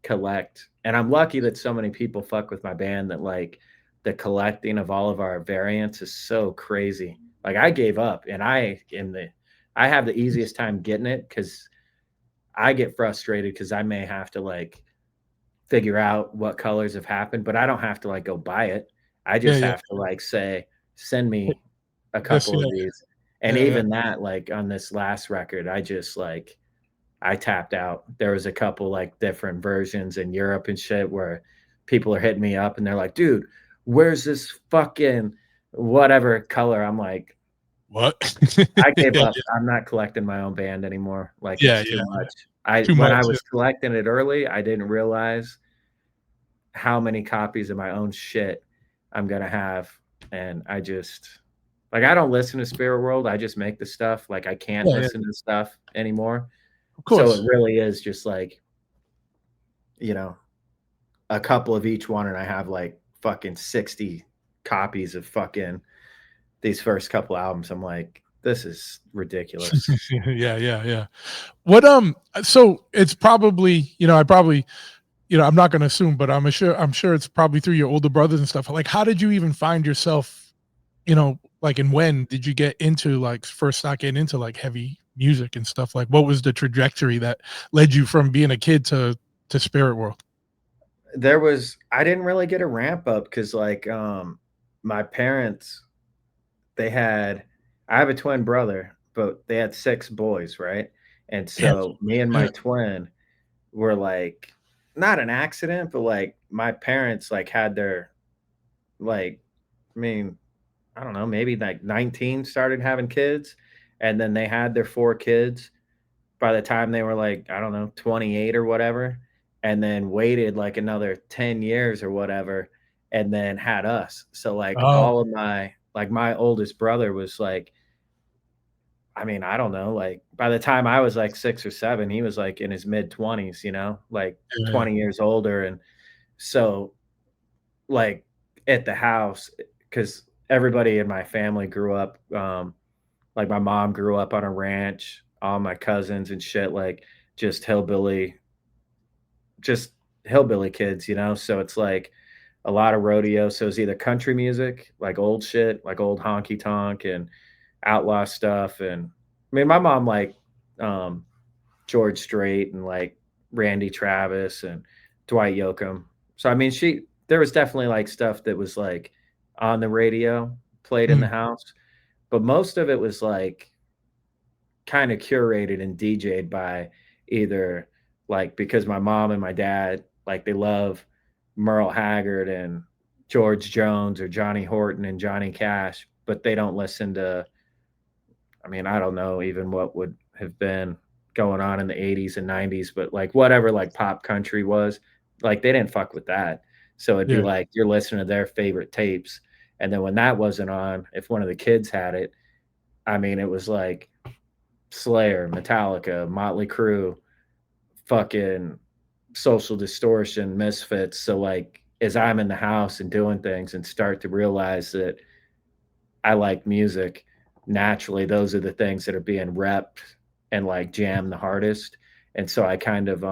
collect, and I'm lucky that so many people fuck with my band, that like the collecting of all of our variants is so crazy. Like I gave up, and I have the easiest time getting it because I get frustrated because I may have to like figure out what colors have happened, but I don't have to like go buy it. I Yeah. just Yeah. have to like say, send me a Yes. couple Yeah. of these. And Yeah. Yeah. even that, like on this last record, I just like I tapped out. There was a couple like different versions in Europe and shit where people are hitting me up and they're like, dude, where's this fucking whatever color? I'm like, What? I gave Yeah. up. I'm not collecting my own band anymore. Like Yeah. it's too Yeah. much. I Too when much. I Yeah. was collecting it early, I didn't realize how many copies of my own shit I'm gonna have. And I just like I don't listen to Spirit World. I just make the stuff. Like I can't Yeah. Yeah. listen to stuff anymore. Of So it course. really is just like, you know, a couple of each one, and I have like fucking 60 copies of fucking these first couple albums. I'm like, this is ridiculous. Yeah. Yeah. Yeah. What so it's probably, I probably, I'm not gonna assume, but I'm sure it's probably through your older brothers and stuff. Like how did you even find yourself, like and when did you get into like first start getting into like heavy music and stuff? Like what was the trajectory that led you from being a kid to Spirit World? I didn't really get a ramp up because like my parents, they had I have a twin brother, but they had 6 boys, right? And Damn. so me and my Yeah. twin were like not an accident, but like my parents like had their like I mean, I don't know, maybe like 19 started having kids, and then they had their 4 kids by the time they were like, I don't know, 28 or whatever, and then waited like another 10 years or whatever, and then had us. So like Oh, all of my oldest brother was like, I mean, I don't know, like by the time I was like 6 or 7, he was like in his mid 20s, you know, like yeah. 20 years older. And so like at the house, because everybody in my family grew up, like my mom grew up on a ranch, all my cousins and shit, like just just hillbilly kids, you know? So it's like a lot of rodeo. So it's either country music, like old shit, like old honky tonk and outlaw stuff. And I mean, my mom like um, George Strait and like Randy Travis and Dwight Yoakam. So I mean, there was definitely like stuff that was like on the radio, played in the Mm, house, but most of it was like kind of curated and DJ'd by either like because my mom and my dad like they love Merle Haggard and George Jones or Johnny Horton and Johnny Cash, but they don't listen to, I mean, I don't know even what would have been going on in the 80s and 90s, but like whatever like pop country was, like they didn't fuck with that. So it'd be yeah. like you're listening to their favorite tapes. And then when that wasn't on, if one of the kids had it, I mean, it was like Slayer, Metallica, Motley Crue, fucking Social Distortion, Misfits. So like as I'm in the house and doing things and start to realize that I like music, naturally those are the things that are being repped and like jammed the hardest. And so I kind of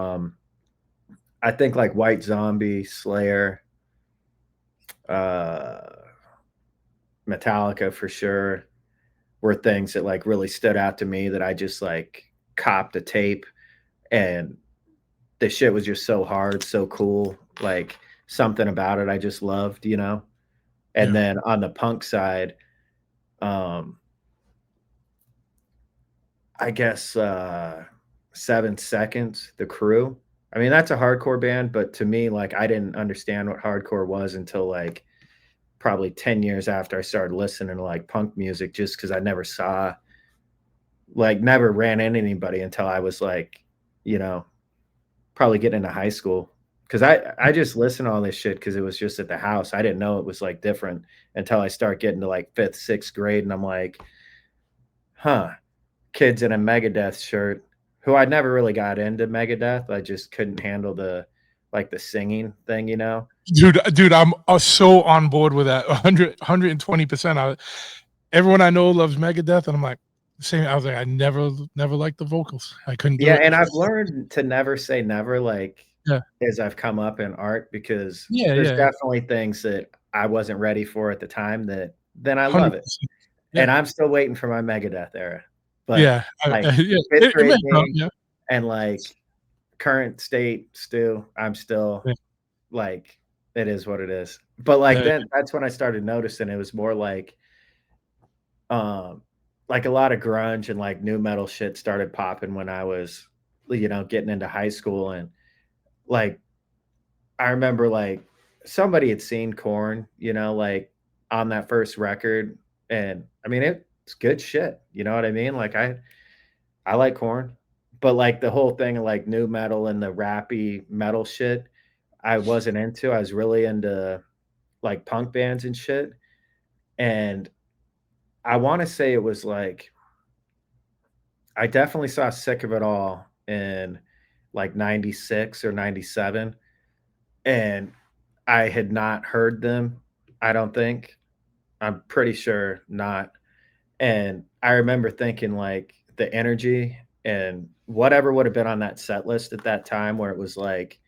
I think like White Zombie, Slayer, uh Metallica for sure were things that like really stood out to me that I just like copped a tape, and the shit was just so hard, so cool. Like something about it I just loved, you know? And Yeah. then on the punk side, um, I guess 7 Seconds, The Crew. I mean, that's a hardcore band, but to me, like I didn't understand what hardcore was until like probably 10 years after I started listening to like punk music, just because I never saw, like, never ran into anybody until I was like, you know, probably getting into high school. Cause I just listened to all this shit because it was just at the house. I didn't know it was like different until I start getting to like fifth, sixth grade. And I'm like, huh, kids in a Megadeth shirt, who I never really got into Megadeth. I just couldn't handle the like the singing thing, you know? Dude, I'm so on board with that. 120%. Everyone I know loves Megadeth, and I'm like, same. I was like, I never liked the vocals. I couldn't do Yeah, it. and I've learned to never say never, like, Yeah. as I've come up in art, because Yeah, there's yeah. definitely things that I wasn't ready for at the time that then I love it. 100%. Yeah. And I'm still waiting for my Megadeth era. But, Yeah. like, Yeah. 5th It may grade come, me yeah. and, like, current state Stu, I'm still, Yeah. like, it is what it is. But, like, Yeah. then that's when I started noticing it was more um, like a lot of grunge and, like, new metal shit started popping when I was, you know, getting into high school, and, like, I remember, like, somebody had seen Korn, you know, like, on that first record, and, I mean, it's good shit, you know what I mean? Like, I like Korn, but, like, the whole thing of, like, new metal and the rappy metal shit, I wasn't into. I was really into, like, punk bands and shit, and I wanna say it was, like, I definitely saw Sick of It All in, like, '96 or '97, and I had not heard them, I don't think. I'm pretty sure not, and I remember thinking, like, the energy and whatever would have been on that set list at that time where it was, like,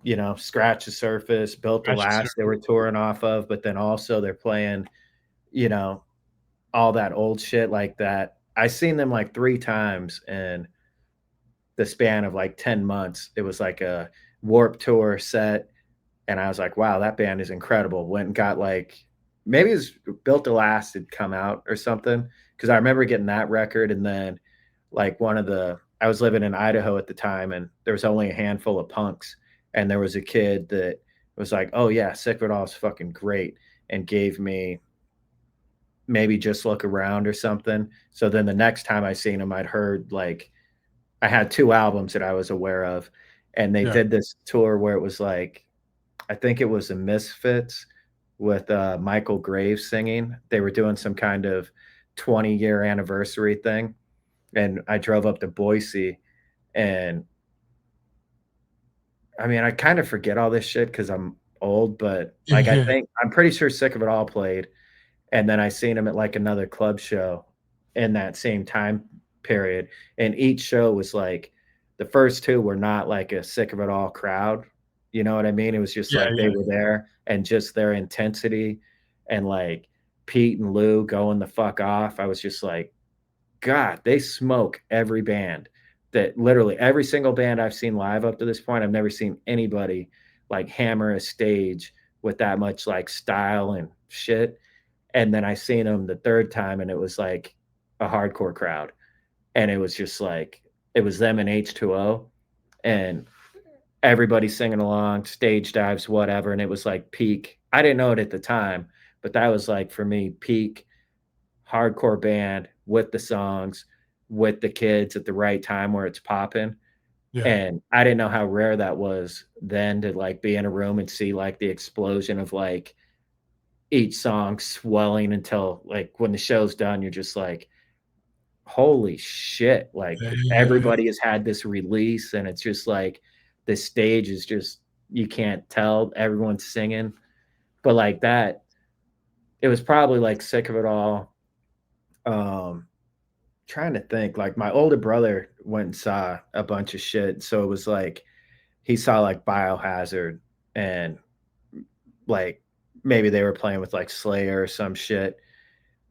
you know, Scratch the Surface, Built to Gotcha, sir. Last they were touring off of, but then also they're playing, you know, all that old shit like that. I seen them, like, 3 times in the span of, like, 10 months. It was like a Warped Tour set, and I was like, "Wow, that band is incredible." Went and got, like, maybe it was Built to Last had come out or something, because I remember getting that record, and then, like, I was living in Idaho at the time, and there was only a handful of punks, and there was a kid that was like, "Oh, yeah, Sick of It All is fucking great," and gave me maybe Just Look Around or something. So then the next time I seen him, I'd heard, like, I had 2 albums that I was aware of, and they Yeah. did this tour where it was like, I think it was the Misfits with, Michael Graves singing. They were doing some kind of 20-year anniversary thing, and I drove up to Boise, and I mean, I kind of forget all this shit because 'cause I'm old, but, like, Yeah. I'm pretty sure Sick of It All played, and then I seen him at, like, another club show in that same time period, and each show was, like, the first 2 were not, like, a Sick of It All crowd, you know what I mean? It was just, Yeah, like, they yeah. were there, and just their intensity and, like, Pete and Lou going the fuck off, I was just like, God, they smoke every band, that literally every single band I've seen live up to this point, I've never seen anybody, like, hammer a stage with that much, like, style and shit, and then I seen them the 3rd time, and it was, like, a hardcore crowd, and it was just, like, it was them and H2O, and everybody singing along, stage dives, whatever, and it was, like, peak. I didn't know it at the time, but that was, like, for me, peak hardcore band with the songs, with the kids at the right time where it's popping, Yeah. and I didn't know how rare that was then to, like, be in a room and see, like, the explosion of, like, each song swelling until, like, when the show's done, you're just like, "Holy shit," Yeah, like, yeah. everybody has had this release, and it's just like, the stage is just you can't tell, everyone's singing, but like that, it was probably, like, Sick of It All, um trying to think, like, my older brother went and saw a bunch of shit, so it was like, he saw, like, Biohazard and, like, maybe they were playing with like Slayer or some shit.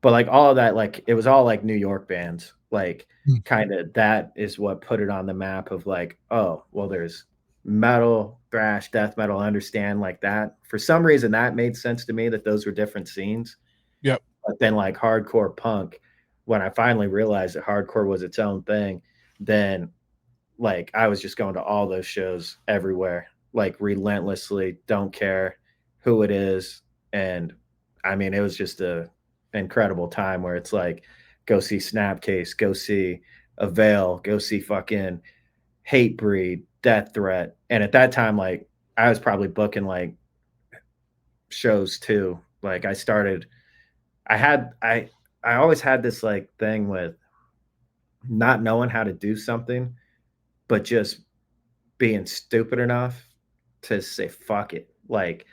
But like all of that, like it was all like New York bands. Like Mm. kind of that is what put it on the map of like, oh, well, there's metal, thrash, death metal, I understand like that. For some reason that made sense to me that those were different scenes. Yep. But then like hardcore punk, when I finally realized that hardcore was its own thing, then like I was just going to all those shows everywhere, like relentlessly, don't care who it is. And I mean, it was just a incredible time where it's like, go see Snapcase, go see Avail, go see fucking Hatebreed, Death Threat. And at that time, like I was probably booking like shows too. Like I had I always had this like thing with not knowing how to do something, but just being stupid enough to say fuck it. Like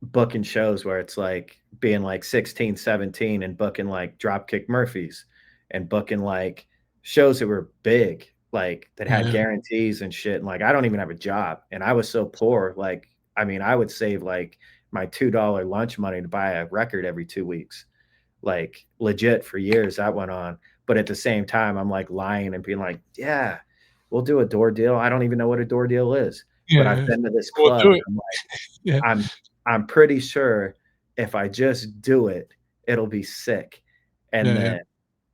booking shows where it's like being like 16, 17 and booking like Dropkick Murphys and booking like shows that were big, like that had Yeah. guarantees and shit. And like I don't even have a job. And I was so poor. Like, I mean, I would save like my $2 lunch money to buy a record every 2 weeks. Like legit for years that went on. But at the same time, I'm like lying and being like, yeah, we'll do a door deal. I don't even know what a door deal is, but I've Yeah. been to this We'll club. do And it. I'm like, Yeah. I'm pretty sure if I just do it, it'll be sick. And Yeah. Yeah. then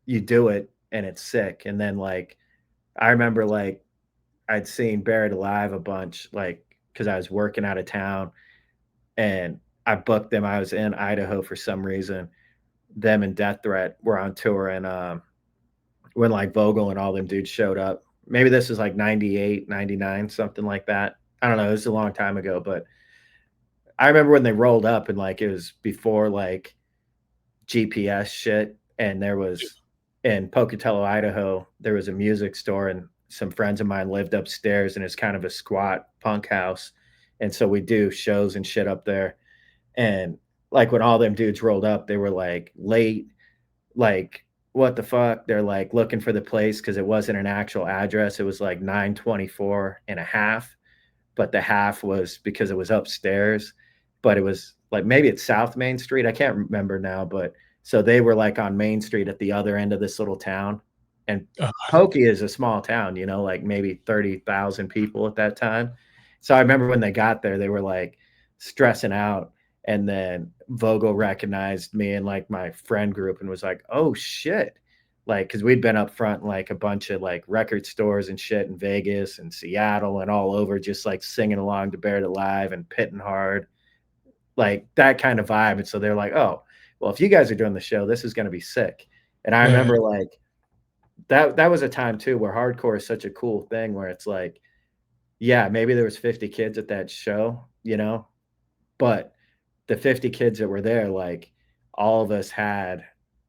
you do it and it's sick. And then like I remember like I'd seen Buried Alive a bunch, like because I was working out of town and I booked them. I was in Idaho for some reason. Them and Death Threat were on tour and when like Vogel and all them dudes showed up. Maybe this was like 98, 99, something like that. I don't know. It was a long time ago, but I remember when they rolled up and like it was before like GPS shit. And there was in Pocatello, Idaho, there was a music store and some friends of mine lived upstairs and it's kind of a squat punk house. And so we do shows and shit up there. And like when all them dudes rolled up, they were like late, like what the fuck? They're like looking for the place because it wasn't an actual address. It was like 924 and a half, but the half was because it was upstairs, but it was like maybe it's South Main Street. I can't remember now, but so they were like on Main Street at the other end of this little town. And Uh, Pokey is a small town, you know, like maybe 30,000 people at that time. So I remember when they got there, they were like stressing out. And then Vogel recognized me and like my friend group and was like, oh shit. Like, cause we'd been up front in like a bunch of like record stores and shit in Vegas and Seattle and all over, just like singing along to Buried Alive and Pitting Hard, like that kind of vibe. And so they're like, oh, well, if you guys are doing the show, this is going to be sick. And I yeah. remember like that was a time too where hardcore is such a cool thing where it's like, yeah, maybe there was 50 kids at that show, you know, but the 50 kids that were there, like all of us had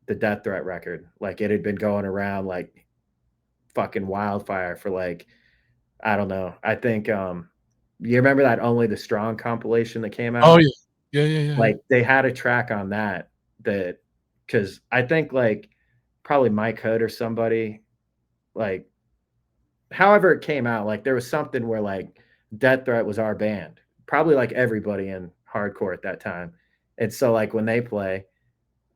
the Death Threat record. Like it had been going around like fucking wildfire for like, I don't know. I think you remember that Only the Strong compilation that came Oh out? yeah. Yeah. Yeah. Yeah. Yeah. Like they had a track on that that because I think like probably Mike Hood or somebody, like however it came out, like there was something where like Death Threat was our band, probably like everybody in hardcore at that time. And so like when they play,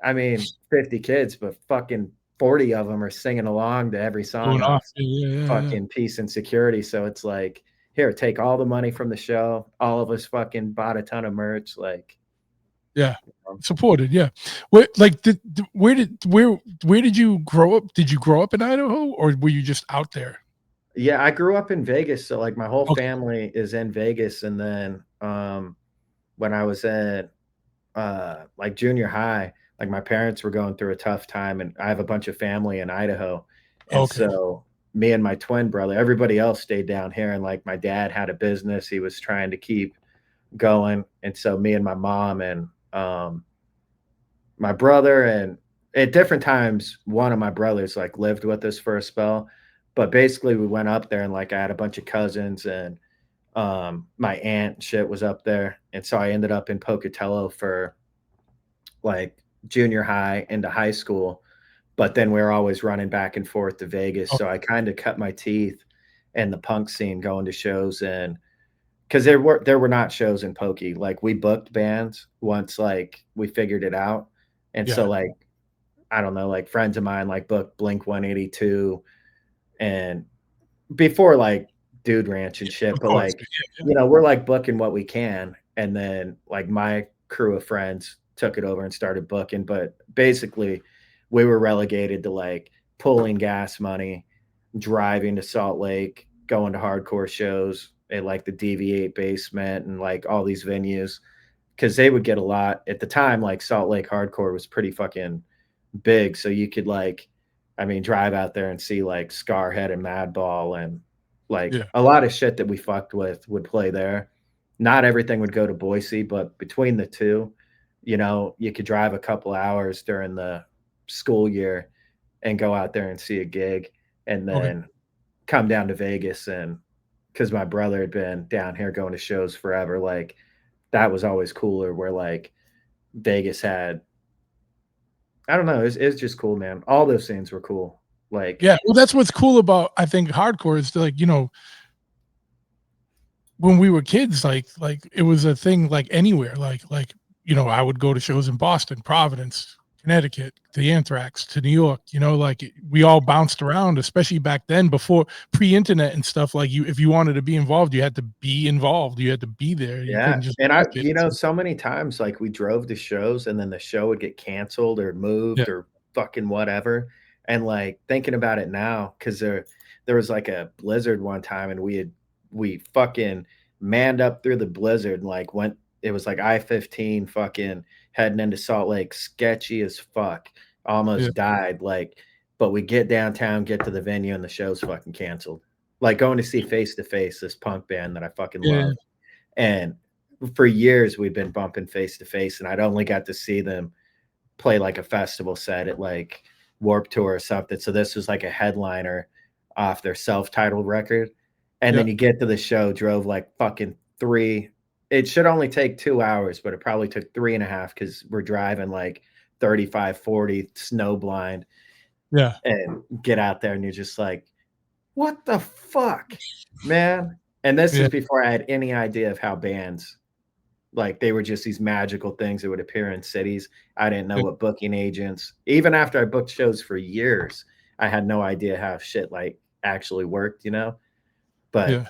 I mean 50 kids, but fucking 40 of them are singing along to every song Going off off. Yeah. Yeah. Yeah. Yeah. fucking Peace and Security. So it's like, here, take all the money from the show. All of us fucking bought a ton of merch. Like, Yeah. um, Supported. Yeah. Where like where did you grow up? Did you grow up in Idaho or were you just out there? yeah, I grew up in Vegas. So like my whole Okay. family is in Vegas. And then when I was in like junior high, like my parents were going through a tough time and I have a bunch of family in Idaho. And Okay. so me and my twin brother, everybody else stayed down here. And like my dad had a business he was trying to keep going. And so me and my mom and my brother and at different times, one of my brothers like lived with us for a spell. But basically we went up there and like I had a bunch of cousins and my aunt and shit was up there. And so I ended up in Pocatello for like junior high into high school. But then we were always running back and forth to Vegas. So Okay. I kind of cut my teeth in the punk scene going to shows and because there were not shows in Pokey. Like we booked bands once, like we figured it out, and so Yeah. like I don't know, like friends of mine like booked Blink 182 and before like Dude Ranch and shit, Of but course. like Yeah. we're like booking what we can, and then like my crew of friends took it over and started booking. But basically, we were relegated to like pulling gas money, driving to Salt Lake, going to hardcore shows at like the DV8 basement and like all these venues because they would get a lot at the time. Like Salt Lake hardcore was pretty fucking big, so you could like, I mean, drive out there and see like Scarhead and Madball and like Yeah. a lot of shit that we fucked with would play there. Not everything would go to Boise, but between the two, you could drive a couple hours during the school year and go out there and see a gig and Okay. then come down to Vegas. And because my brother had been down here going to shows forever, like that was always cooler where like Vegas had, I don't know, it's just cool, man. All those scenes were cool. Like, Yeah. Well, that's what's cool about, I think, hardcore is like, when we were kids, like it was a thing like anywhere. Like, I would go to shows in Boston, Providence, Connecticut, the Anthrax, to New York, like we all bounced around, especially back then before pre-internet and stuff. Like if you wanted to be involved, you had to be involved. You had to be there. You yeah. couldn't just And watch it. So, so many times like we drove to shows and then the show would get canceled or yeah. moved or fucking whatever. And like thinking about it now, because there was like a blizzard one time and we fucking manned up through the blizzard and like went, it was like I-15 fucking heading into Salt Lake, sketchy as fuck, Yeah. almost died. Like, but we get downtown, get to the venue, and the show's fucking canceled. Like going to see Face to Face, this punk band that I fucking Yeah. love. And for years we've been bumping Face to Face, and I'd only got to see them play like a festival set at like Warped Tour or something. So this was like a headliner off their self-titled record. And Yeah. then you get to the show, drove like fucking three. It should only take 2 hours, but it probably took 3.5 because we're driving like 35, 40, snow blind, Yeah. and get out there and you're just like, what the fuck, man? And this Yeah. is before I had any idea of how bands, like they were just these magical things that would appear in cities. I didn't know Yeah. what booking agents, even after I booked shows for years, I had no idea how shit like actually worked, But Yeah.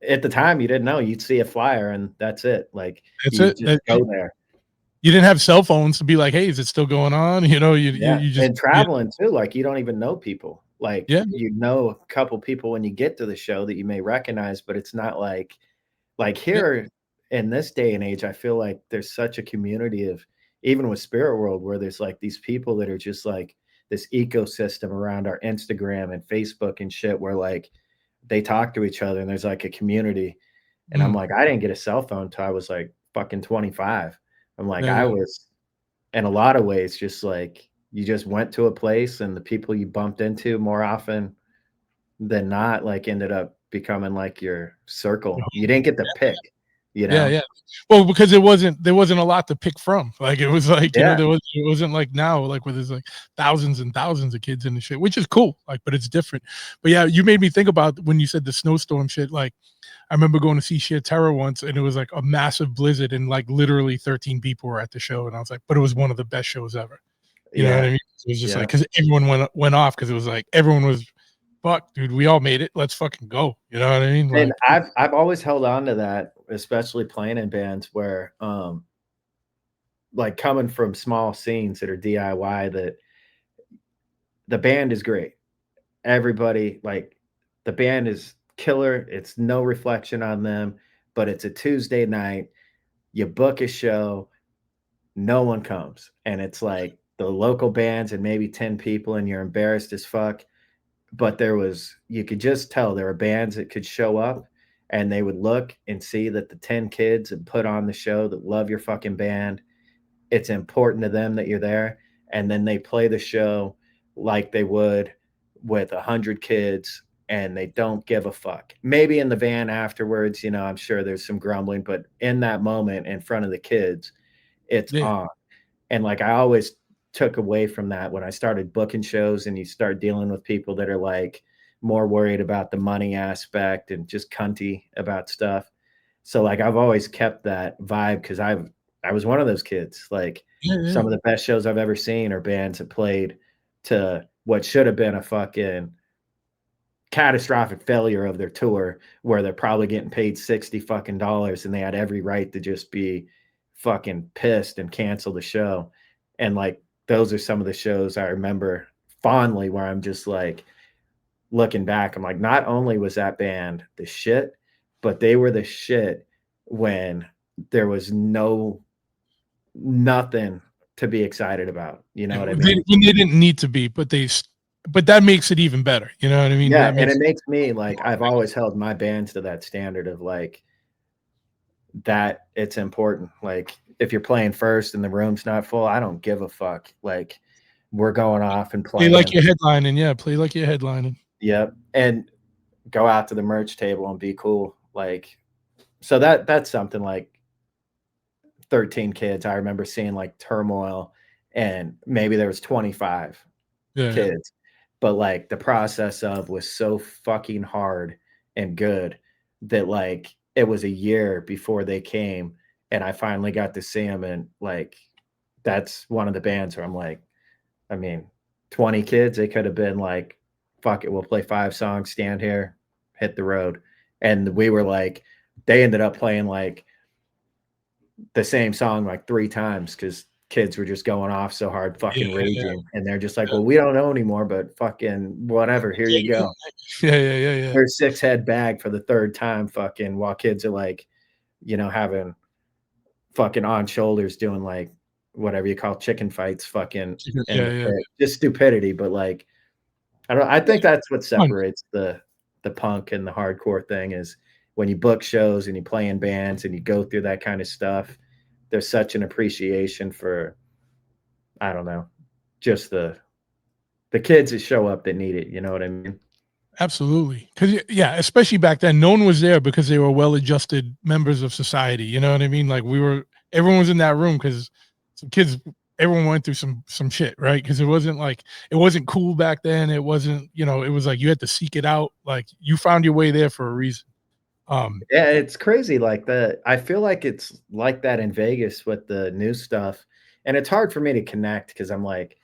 at the time you didn't know. You'd see a flyer and that's it. Like That's you it. just go there. You didn't have cell phones to be like, hey, is it still going on? Yeah. You just, And traveling too, like you don't even know people. Like yeah. you know a couple people when you get to the show that you may recognize, but it's not like Yeah. here in this day and age, I feel like there's such a community of, even with Spirit World, where there's like these people that are just like this ecosystem around our Instagram and Facebook and shit where like they talk to each other and there's like a community. And I'm Mm. like, I didn't get a cell phone until I was like fucking 25. I'm like, Yeah. I Yeah. was in a lot of ways just like you just went to a place and the people you bumped into more often than not like ended up becoming like your circle. You didn't get to pick, you Yeah, know? yeah. Well, because there wasn't a lot to pick from. Like it was like, Yeah. it wasn't like now, like where there's like thousands and thousands of kids in the shit, which is cool. Like, but it's different. But yeah, you made me think about when you said the snowstorm shit. Like, I remember going to see Sheer Terror once, and it was like a massive blizzard, and like literally 13 people were at the show, and I was like, but it was one of the best shows ever. You know what I Yeah. mean? It was just Yeah. like because everyone went off because it was like everyone was, fuck, dude, we all made it. Let's fucking go. You know what I mean? And Like, I've always held on to that, especially playing in bands where like coming from small scenes that are DIY, that the band is great. Everybody, like the band is killer. It's no reflection on them, but it's a Tuesday night. You book a show, no one comes. And it's like the local bands and maybe 10 people, and you're embarrassed as fuck. But you could just tell there were bands that could show up and they would look and see that the 10 kids that put on the show that love your fucking band, it's important to them that you're there. And then they play the show like they would with 100 kids and they don't give a fuck. Maybe in the van afterwards, I'm sure there's some grumbling, but in that moment in front of the kids, it's yeah, on. And like I always took away from that when I started booking shows, and you start dealing with people that are like more worried about the money aspect and just cunty about stuff. So like I've always kept that vibe because I was one of those kids. Like Yeah, yeah. some of the best shows I've ever seen are bands that played to what should have been a fucking catastrophic failure of their tour where they're probably getting paid 60 fucking dollars and they had every right to just be fucking pissed and cancel the show. And like those are some of the shows I remember fondly where I'm just like looking back, I'm like, not only was that band the shit, but they were the shit when there was nothing to be excited about. You know Yeah, what I mean? when they didn't need to be, but that makes it even better. You know what I mean? Yeah, That and it makes makes me like I've always held my bands to that standard of like that it's important. Like if you're playing first and the room's not full, I don't give a fuck. Like we're going off and play like playing. you're headlining. Yeah, play like you're headlining. Yep. And go out to the merch table and be cool. Like so that's something like 13 kids. I remember seeing like Turmoil and maybe there was 25 Yeah, yeah. kids. But like the process of was so fucking hard and good that like it was a year before they came and I finally got to see them and like that's one of the bands where I'm like, I mean, 20 kids, they could have been like, fuck it, we'll play 5 songs, stand here, hit the road. And we were like, they ended up playing like the same song like 3 times because kids were just going off so hard, Yeah, fucking yeah, raging. And they're just like, yeah. well, we don't know anymore, but fucking whatever. Here you go. Yeah, yeah, yeah, yeah. Here's 6 head bag for the 3rd time, fucking while kids are like, you know, having fucking on shoulders doing like whatever you call chicken fights, fucking in Yeah, the yeah. pit. Just stupidity. But like, I don't I Yeah, think that's what fun. separates the punk and the hardcore thing is when you book shows and you play in bands and you go through that kind of stuff, there's such an appreciation for I don't know, just the kids that show up that need it, you know what I mean? Absolutely. Because yeah, especially back then, no one was there because they were well-adjusted members of society. You know what I mean? Like everyone was in that room because some kids, everyone went through some shit, right? Because it wasn't cool back then. It wasn't, it was like you had to seek it out. Like you found your way there for a reason. Um, Yeah, it's crazy like that. I feel like it's like that in Vegas with the new stuff, and it's hard for me to connect because 'cause I'm like,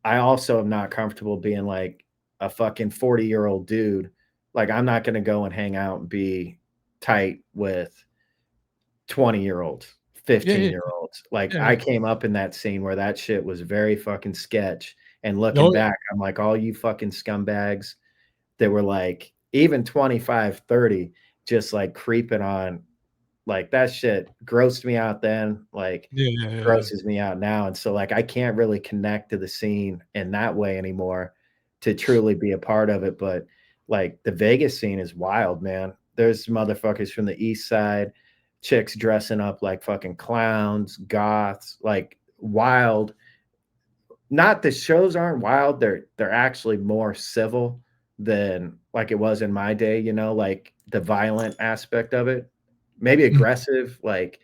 I also am not comfortable being like a fucking 40-year-old dude. Like, I'm not gonna go and hang out and be tight with 20-year-olds, yeah, yeah, 15-year-olds. Like, yeah. I came up in that scene where that shit was very fucking sketch, and No, looking back, I'm like, all you fucking scumbags that were like even 25, 30, just like creeping on like that shit grossed me out then, like yeah, yeah, yeah, yeah. grosses me out now. And so like I can't really connect to the scene in that way anymore to truly be a part of it. But like the Vegas scene is wild, man. There's motherfuckers from the east side, chicks dressing up like fucking clowns, goths, like wild. Not the shows aren't wild, they're actually more civil than like it was in my day, you know, like the violent aspect of it. Maybe Mm, aggressive, like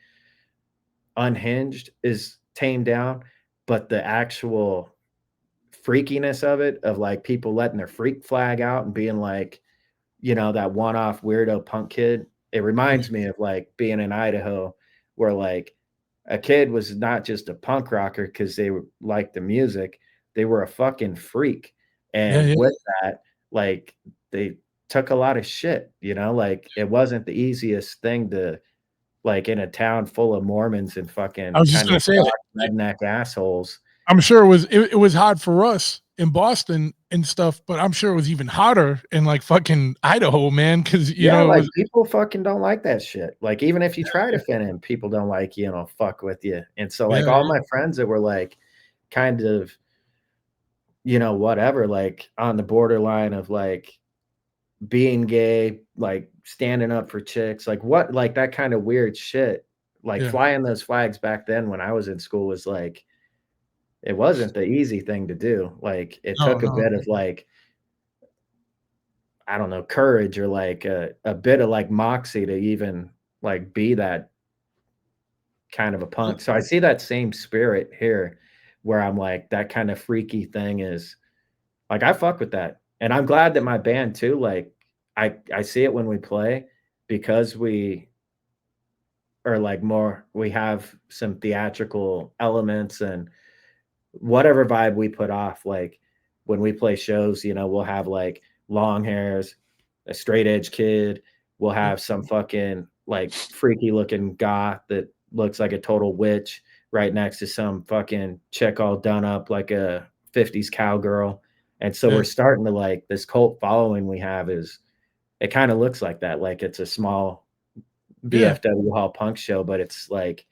unhinged is tamed down, but the actual freakiness of it, of like people letting their freak flag out and being like, you know, that one-off weirdo punk kid. It yeah, reminds me of like being in Idaho where like a kid was not just a punk rocker because they liked the music, they were a fucking freak. yeah, And yeah. with that, like they took a lot of shit, you know, like it wasn't the easiest thing to like in a town full of Mormons and I fucking was just kind of gonna say jock redneck assholes. I'm sure it was hard for us in Boston and stuff, but I'm sure it was even harder in like fucking Idaho, man, because Yeah, it like was people fucking don't like that shit. Like even if you try to fit in, people don't like you know fuck with you. And so like yeah, all my friends that were like kind of you know whatever like on the borderline of like being gay, like standing up for chicks, like what like that kind of weird shit. Like yeah. flying those flags back then when I was in school was like it wasn't the easy thing to do. Like it No, took a no. bit of like I don't know, courage or like a bit of like moxie to even like be that kind of a Yeah, punk. So I see that same spirit here where I'm like that kind of freaky thing is like I fuck with that. And I'm glad that my band too, like I see it when we play because we or like more, we have some theatrical elements and whatever vibe we put off. Like when we play shows, you know, we'll have like long hairs, a straight edge kid. We'll Yeah. have some fucking like freaky looking goth that looks like a total witch right next to some fucking chick all done up like a 50s cowgirl. And so Yeah. we're starting to like this cult following we have is it kind of looks like that. Like it's a small Yeah. BFW hall punk show, but it's like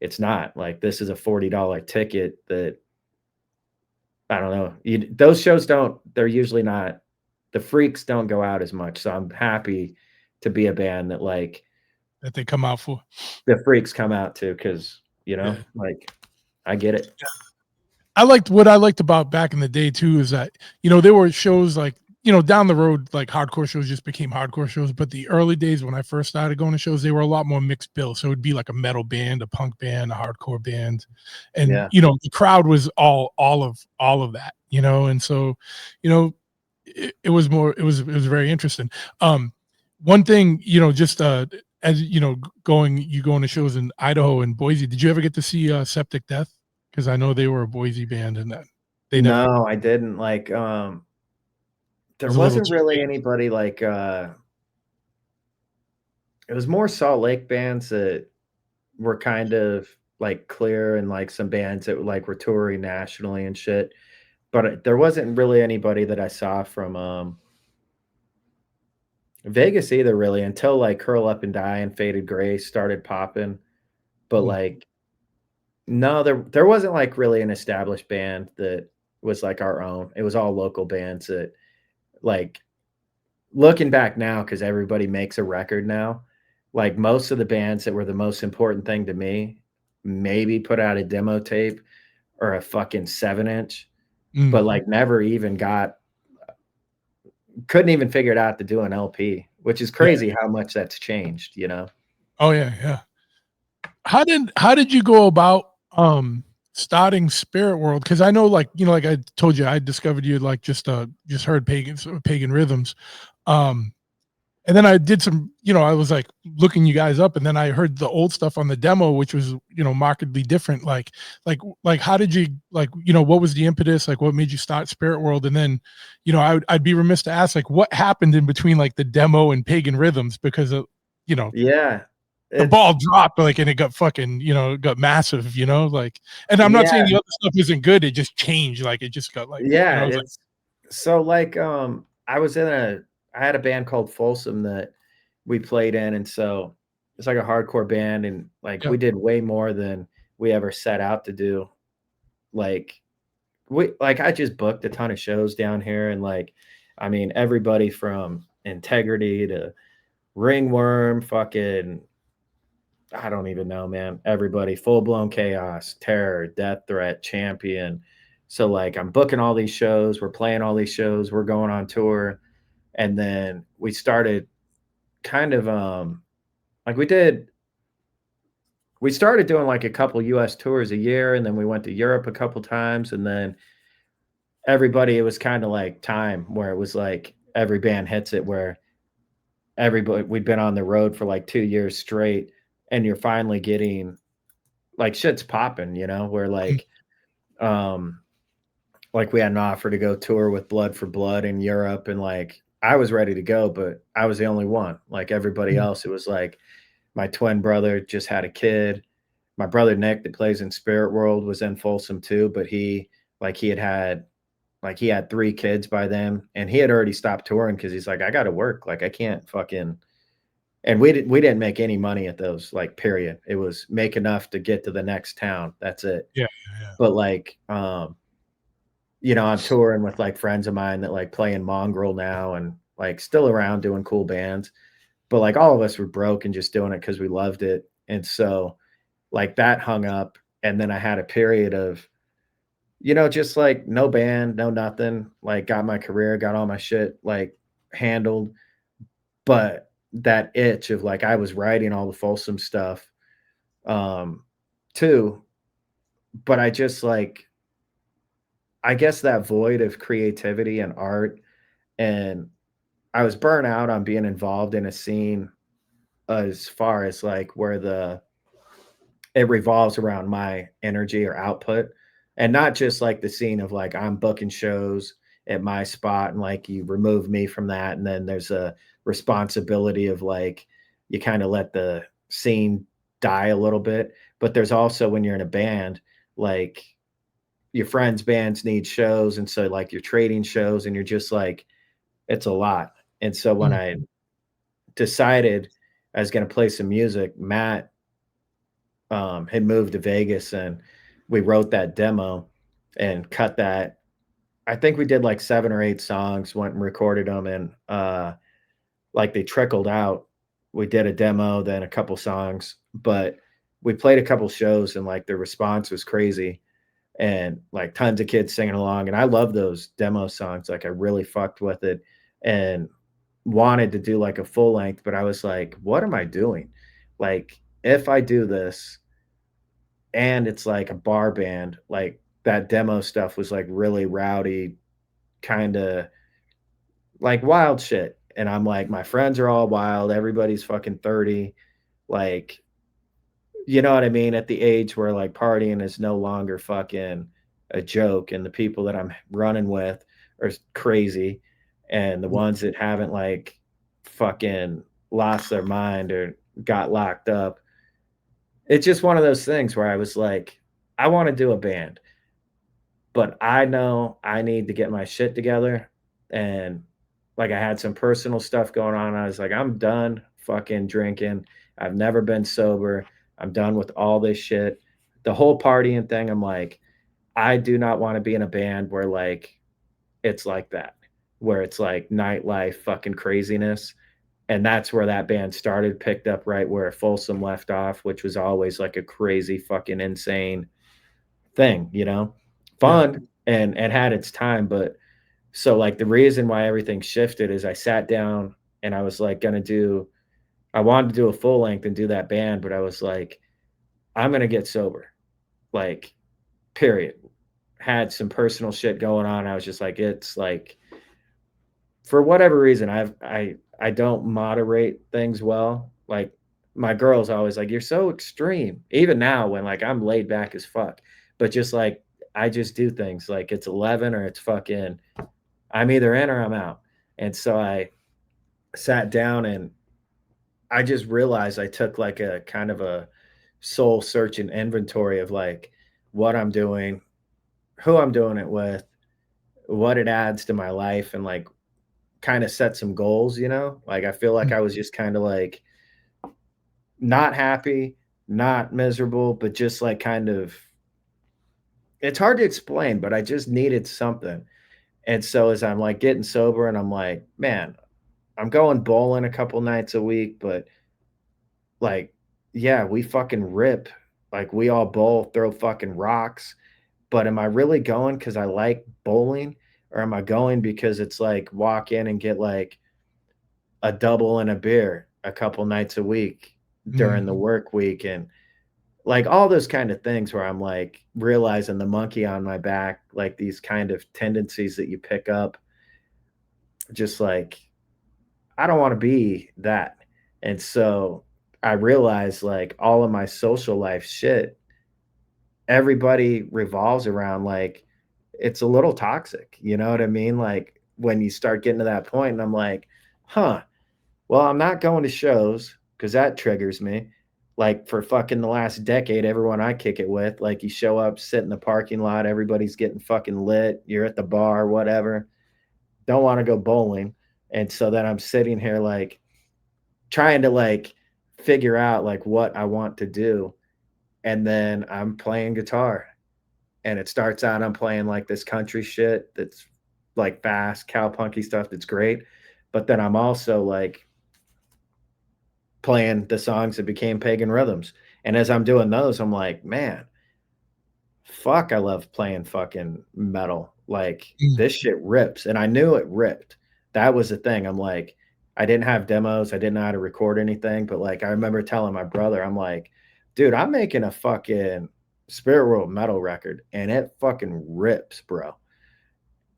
it's not like this is a $40 ticket that I don't know. Those shows don't, they're usually not, the freaks don't go out as much. So I'm happy to be a band that like That they come out for. the freaks come out to because, you know, Yeah. like I get it. What I liked about back in the day too is that, you know, there were shows like, you know, down the road, like hardcore shows just became hardcore shows. But the early days when I first started going to shows, they were a lot more mixed bill. So it'd be like a metal band, a punk band, a hardcore band. And, Yeah. you know, the crowd was all of that, you know, and so, you know, it was more, it was very interesting. One thing, you know, just as you know, going to shows in Idaho and Boise, did you ever get to see Septic Death? Because I know they were a Boise band and that they never No, I didn't like, there was a little wasn't too really big. anybody like, it was more Salt Lake bands that were kind of like clear and like some bands that like were touring nationally and shit. But there wasn't really anybody that I saw from, Vegas either really until like Curl Up and Die and Faded Grace started popping, but, Mm, like, no, there wasn't, like, really an established band that was, like, our own. It was all local bands that, like, looking back now, because everybody makes a record now, like, most of the bands that were the most important thing to me maybe put out a demo tape or a fucking 7-inch, mm. but, like, never even got couldn't even figure it out to do an LP, which is Yeah. crazy how much that's changed, you know? Oh, yeah, yeah. How did you go about, starting Spirit World? Because I know, like, you know, like I told you, I discovered you, like, just heard pagan rhythms. Um, and then I did some, you know, I was, like, looking you guys up, and then I heard the old stuff on the demo, which was, you know, markedly different. Like, how did you like, you know, what was the impetus? Like, what made you start Spirit World? And then, you know, I'd be remiss to ask, like, what happened in between, like, the demo and pagan rhythms? Because, you know, Yeah. the It's ball dropped, like, and it got fucking, you know, it got massive, you know, like, and I'm not saying yeah, the other stuff isn't good, it just changed, like, it just got like, you yeah, know, I was like, it's so, like, I was in a I had a band called Folsom that we played in, and so it's like a hardcore band, and, like, yeah, we did way more than we ever set out to do. Like, I just booked a ton of shows down here, and, like, I mean, everybody from Integrity to Ringworm, fucking I don't even know, man. Everybody, Full Blown Chaos, Terror, Death Threat, Champion. So like I'm booking all these shows, we're playing all these shows, we're going on tour. And then we started kind of like we started doing like a couple US tours a year and then we went to Europe a couple times and then everybody it was kind of like time where it was like every band hits it where everybody we'd been on the road for like 2 years straight and you're finally getting like shit's popping, you know, where mm, um like we had an offer to go tour with Blood for Blood in Europe and like I was ready to go, but I was the only one. Like everybody mm, else, it was like my twin brother just had a kid. My brother Nick that plays in Spirit World was in Folsom too, but he had 3 kids by then and he had already stopped touring because he's like, I gotta work. Like I can't fucking and we didn't make any money at those, like, period. It was make enough to get to the next town. That's it. yeah, yeah, But, like, you know, I'm touring with, like, friends of mine that, like, play in Mongrel now and, like, still around doing cool bands. But, like, all of us were broke and just doing it because we loved it. And so, like, that hung up, and then I had a period of, you know, just, like, no band, no nothing, like, got my career, got all my shit, like, handled. But that itch of, like, I was writing all the Folsom stuff, um, too, but I just, like I guess that void of creativity and art, and I was burnt out on being involved in a scene as far as, like, where it revolves around my energy or output, and not just like the scene of like I'm booking shows at my spot and like you remove me from that, and then there's a responsibility of like you kind of let the scene die a little bit. But there's also when you're in a band, like your friends' bands need shows, and so like you're trading shows, and you're just like it's a lot. And so when Mm, I decided I was going to play some music, Matt had moved to Vegas, and we wrote that demo and cut that. I think we did like 7 or 8 songs, went and recorded them, and like they trickled out. We did a demo, then a couple songs, but we played a couple shows, and like the response was crazy, and like tons of kids singing along. And I love those demo songs. Like I really fucked with it and wanted to do like a full length, but I was like, what am I doing? Like, if I do this and it's like a bar band, like that demo stuff was like really rowdy, kind of like wild shit. And I'm like, my friends are all wild. Everybody's fucking 30. Like, you know what I mean? At the age where like partying is no longer fucking a joke. And the people that I'm running with are crazy. And the yeah, ones that haven't like fucking lost their mind or got locked up. It's just one of those things where I was like, I want to do a band, but I know I need to get my shit together. And like I had some personal stuff going on. I was like, I'm done fucking drinking. I've never been sober. I'm done with all this shit. The whole partying thing, I'm like, I do not want to be in a band where like it's like that, where it's like nightlife fucking craziness. And that's where that band started, picked up right where Folsom left off, which was always like a crazy fucking insane thing, you know? yeah. Fun and had its time, but so like the reason why everything shifted is I sat down and I was like gonna do I wanted to do a full length and do that band, but I was like, I'm gonna get sober. Like, period. Had some personal shit going on. I was just like, it's like for whatever reason, I don't moderate things well. Like my girl's always like, "You're so extreme." Even now when like I'm laid back as fuck, but just like I just do things like it's 11 or it's fucking I'm either in or I'm out. And so I sat down and I just realized I took like a kind of a soul search and inventory of like what I'm doing, who I'm doing it with, what it adds to my life, and like kind of set some goals, you know? Like I feel like Mm, I was just kind of like not happy, not miserable, but just like kind of it's hard to explain, but I just needed something. And so as I'm like getting sober and I'm like, man, I'm going bowling a couple nights a week, but like, yeah, we fucking rip. Like we all bowl, throw fucking rocks. But am I really going because I like bowling? Or am I going because it's like walk in and get like a double and a beer a couple nights a week during the mhm. work week? And like all those kind of things where I'm like realizing the monkey on my back, like these kind of tendencies that you pick up, just like I don't want to be that. And so I realized like all of my social life shit, everybody revolves around like it's a little toxic. You know what I mean? Like when you start getting to that point, and I'm like, huh, well, I'm not going to shows because that triggers me. Like for fucking the last decade, everyone I kick it with, like you show up, sit in the parking lot, everybody's getting fucking lit, you're at the bar, whatever. Don't want to go bowling. And so then I'm sitting here like trying to like figure out like what I want to do. And then I'm playing guitar. And it starts out I'm playing like this country shit that's like fast, cowpunky stuff that's great. But then I'm also like playing the songs that became pagan rhythms. And as I'm doing those, I'm like, man, fuck, I love playing fucking metal. Like Mm, this shit rips. And I knew it ripped. That was the thing. I'm like, I didn't have demos. I didn't know how to record anything. But like, I remember telling my brother, I'm like, dude, I'm making a fucking Spirit World metal record and it fucking rips, bro.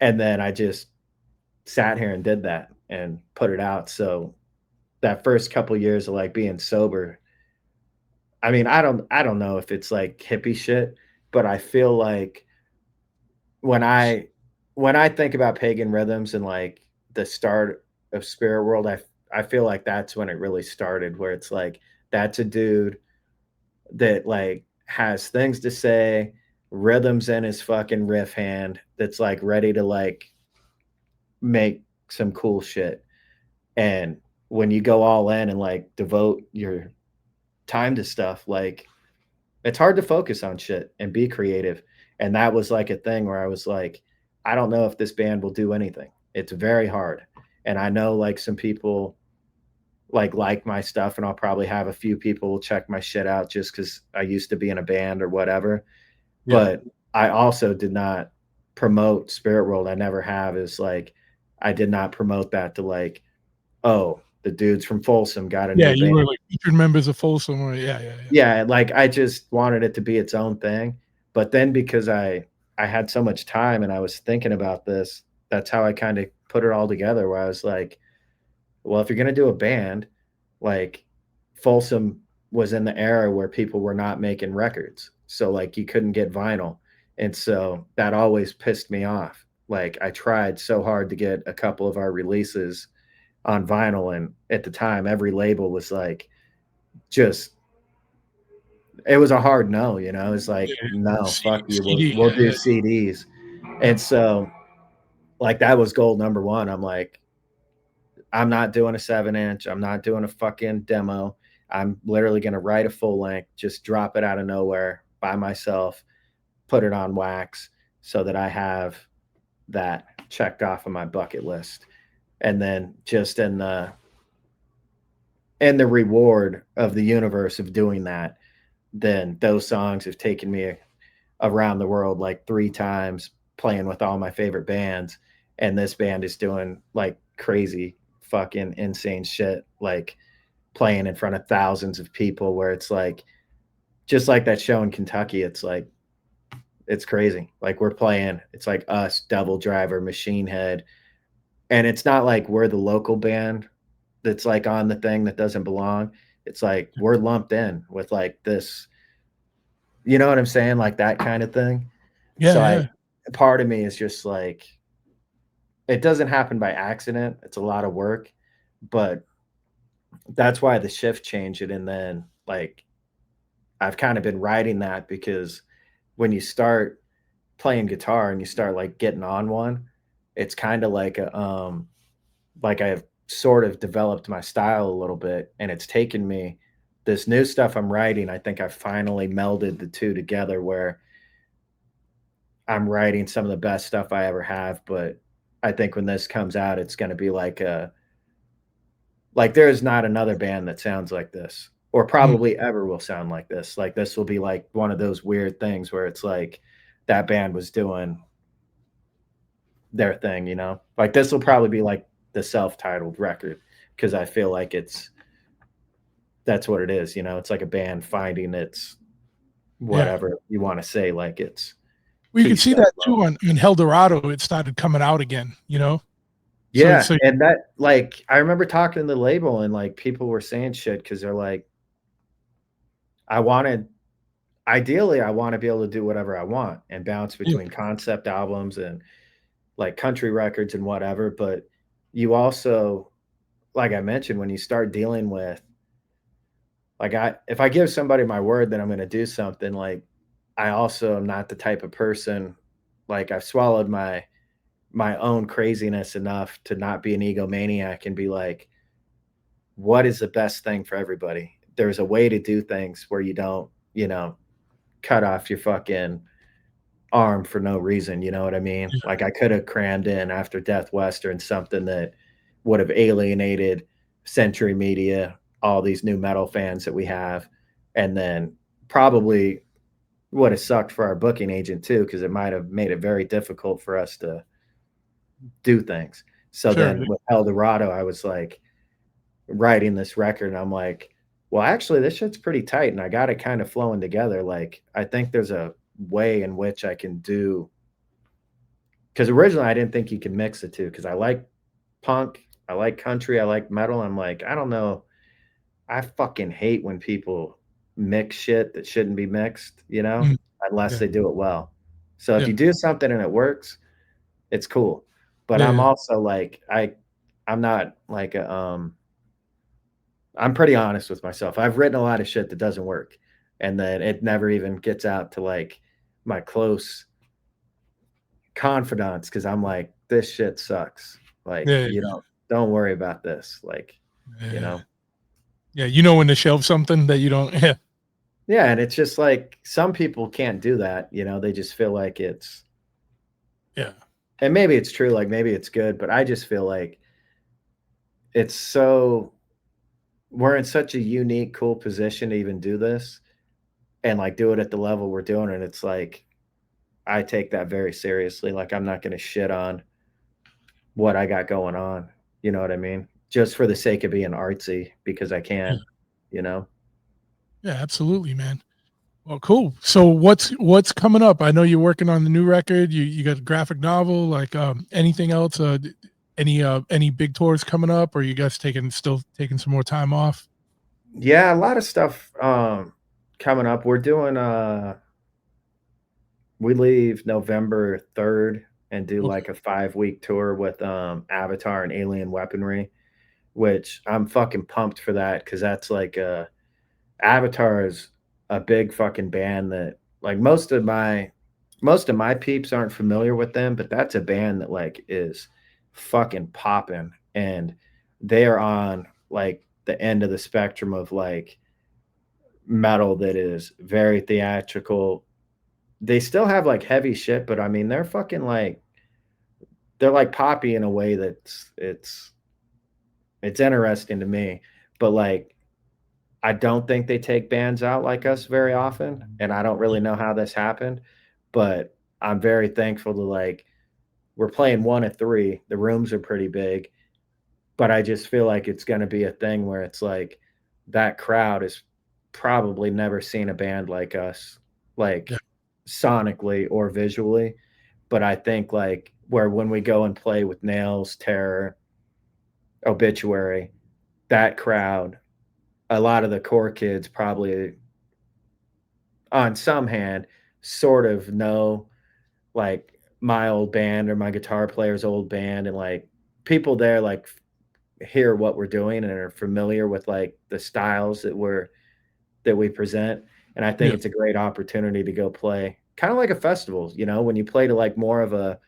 And then I just sat here and did that and put it out. So that first couple years of like being sober, I mean, I don't know if it's like hippie shit, but I feel like when I when I think about pagan rhythms and like the start of spirit world, I feel like that's when it really started, where it's like that's a dude that like has things to say, rhythms in his fucking riff hand that's like ready to like make some cool shit. And when you go all in and like devote your time to stuff, like it's hard to focus on shit and be creative. And that was like a thing where I was like, I don't know if this band will do anything. It's very hard. And I know like some people like my stuff, and I'll probably have a few people check my shit out just because I used to be in a band or whatever. Yeah. But I also did not promote Spirit World. I never have. Is like I did not promote that to like, oh, the dudes from Folsom got a Yeah, new you band. were like featured members of Folsom. Or, yeah. Yeah, like I just wanted it to be its own thing. But then because I had so much time and I was thinking about this, that's how I kind of put it all together where I was like, well, if you're gonna do a band, like Folsom was in the era where people were not making records. So like you couldn't get vinyl. And so that always pissed me off. Like I tried so hard to get a couple of our releases on vinyl. And at the time, every label was like, just it was a hard no, you know. It's like, Yeah. no, fuck you. We'll CD, we'll do yeah. CDs. And so like that was goal number one. I'm like, I'm not doing a 7-inch. I'm not doing a fucking demo. I'm literally going to write a full length, just drop it out of nowhere by myself, put it on wax so that I have that checked off of my bucket list. And then just in the reward of the universe of doing that, then those songs have taken me around the world like 3 times playing with all my favorite bands, and this band is doing like crazy fucking insane shit, like playing in front of thousands of people where it's like just like that show in Kentucky, it's like it's crazy. Like we're playing, it's like us, Devil Driver, Machine Head, and it's not like we're the local band that's like on the thing that doesn't belong. It's like we're lumped in with like this, you know what I'm saying? Like that kind of thing. So I Yeah. part of me is just like it doesn't happen by accident. It's a lot of work, but that's why the shift changed it. And then like I've kind of been riding that because when you start playing guitar and you start like getting on one, it's kind of like I've sort of developed my style a little bit, and it's taken me this new stuff I'm writing. I think I finally melded the two together where I'm writing some of the best stuff I ever have, but I think when this comes out, it's going to be like there is not another band that sounds like this or Mm, probably ever will sound like this. Like this will be like one of those weird things where it's like that band was doing their thing, you know? Like this will probably be like the self-titled record because I feel like that's what it is, you know? It's like a band finding its yeah. whatever you want to say, like it's Well, you can two see step that too level. on in Eldorado. It started coming out again, you know? Yeah, So and that like I remember talking to the label and like people were saying shit because they're like, I wanted ideally I want to be able to do whatever I want and bounce yeah, between concept albums and like country records and whatever. But you also, like I mentioned, when you start dealing with like if I give somebody my word that I'm going to do something, like I also am not the type of person like I've swallowed my own craziness enough to not be an egomaniac and be like, what is the best thing for everybody? There's a way to do things where you don't, you know, cut off your fucking arm for no reason. You know what I mean? yeah, Like I could have crammed in after Death Western something that would have alienated Century Media, all these new metal fans that we have, and then probably would have sucked for our booking agent too, because it might have made it very difficult for us to do things. So sure. then with Eldorado, I was like writing this record, and I'm like, well, actually, this shit's pretty tight, and I got it kind of flowing together. Like, I think there's a way in which I can do because originally I didn't think you could mix the two because I like punk, I like country, I like metal. I'm like, I don't know. I fucking hate when people mix shit that shouldn't be mixed, Mm, unless yeah, they do it well. So if yeah, you do something and it works, it's cool. But yeah, I'm yeah, also like I'm not like I'm pretty honest with myself. I've written a lot of shit that doesn't work, and then it never even gets out to like my close confidants because I'm like, this shit sucks. Like, yeah, don't worry about this. Like, you yeah. know. Yeah, you know when to shelve something that you don't. Yeah, Yeah, and it's just like some people can't do that, they just feel like it's yeah, and maybe it's true, like maybe it's good, but I just feel like it's so we're in such a unique, cool position to even do this and like do it at the level we're doing it. It's like I take that very seriously. Like I'm not gonna shit on what I got going on. You know what I mean? Just for the sake of being artsy because I yeah, can, you know? yeah, absolutely, man. Well, cool. So what's coming up? I know you're working on the new record. You got a graphic novel. Like anything else? Any big tours coming up? Or you guys still taking some more time off? Yeah, a lot of stuff coming up. We leave November 3rd and do Okay. like a 5-week tour with Avatar and Alien Weaponry, which I'm fucking pumped for that because that's like Avatar is a big fucking band that like most of my peeps aren't familiar with them, but that's a band that like is fucking popping and they are on like the end of the spectrum of like metal that is very theatrical. They still have like heavy shit, but I mean they're like poppy in a way that's it's interesting to me. But like I don't think they take bands out like us very often, and I don't really know how this happened, but I'm very thankful to like we're playing 1 of 3. The rooms are pretty big, but I just feel like it's gonna be a thing where it's like that crowd has probably never seen a band like us, Yeah. like sonically or visually. But I think like where when we go and play with Nails, Terror, Obituary, that crowd, a lot of the core kids probably on some hand sort of know like my old band or my guitar player's old band and like people there like hear what we're doing and are familiar with like the styles that we present. And I think Yeah. it's a great opportunity to go play kind of like a festival, when you play to like more of a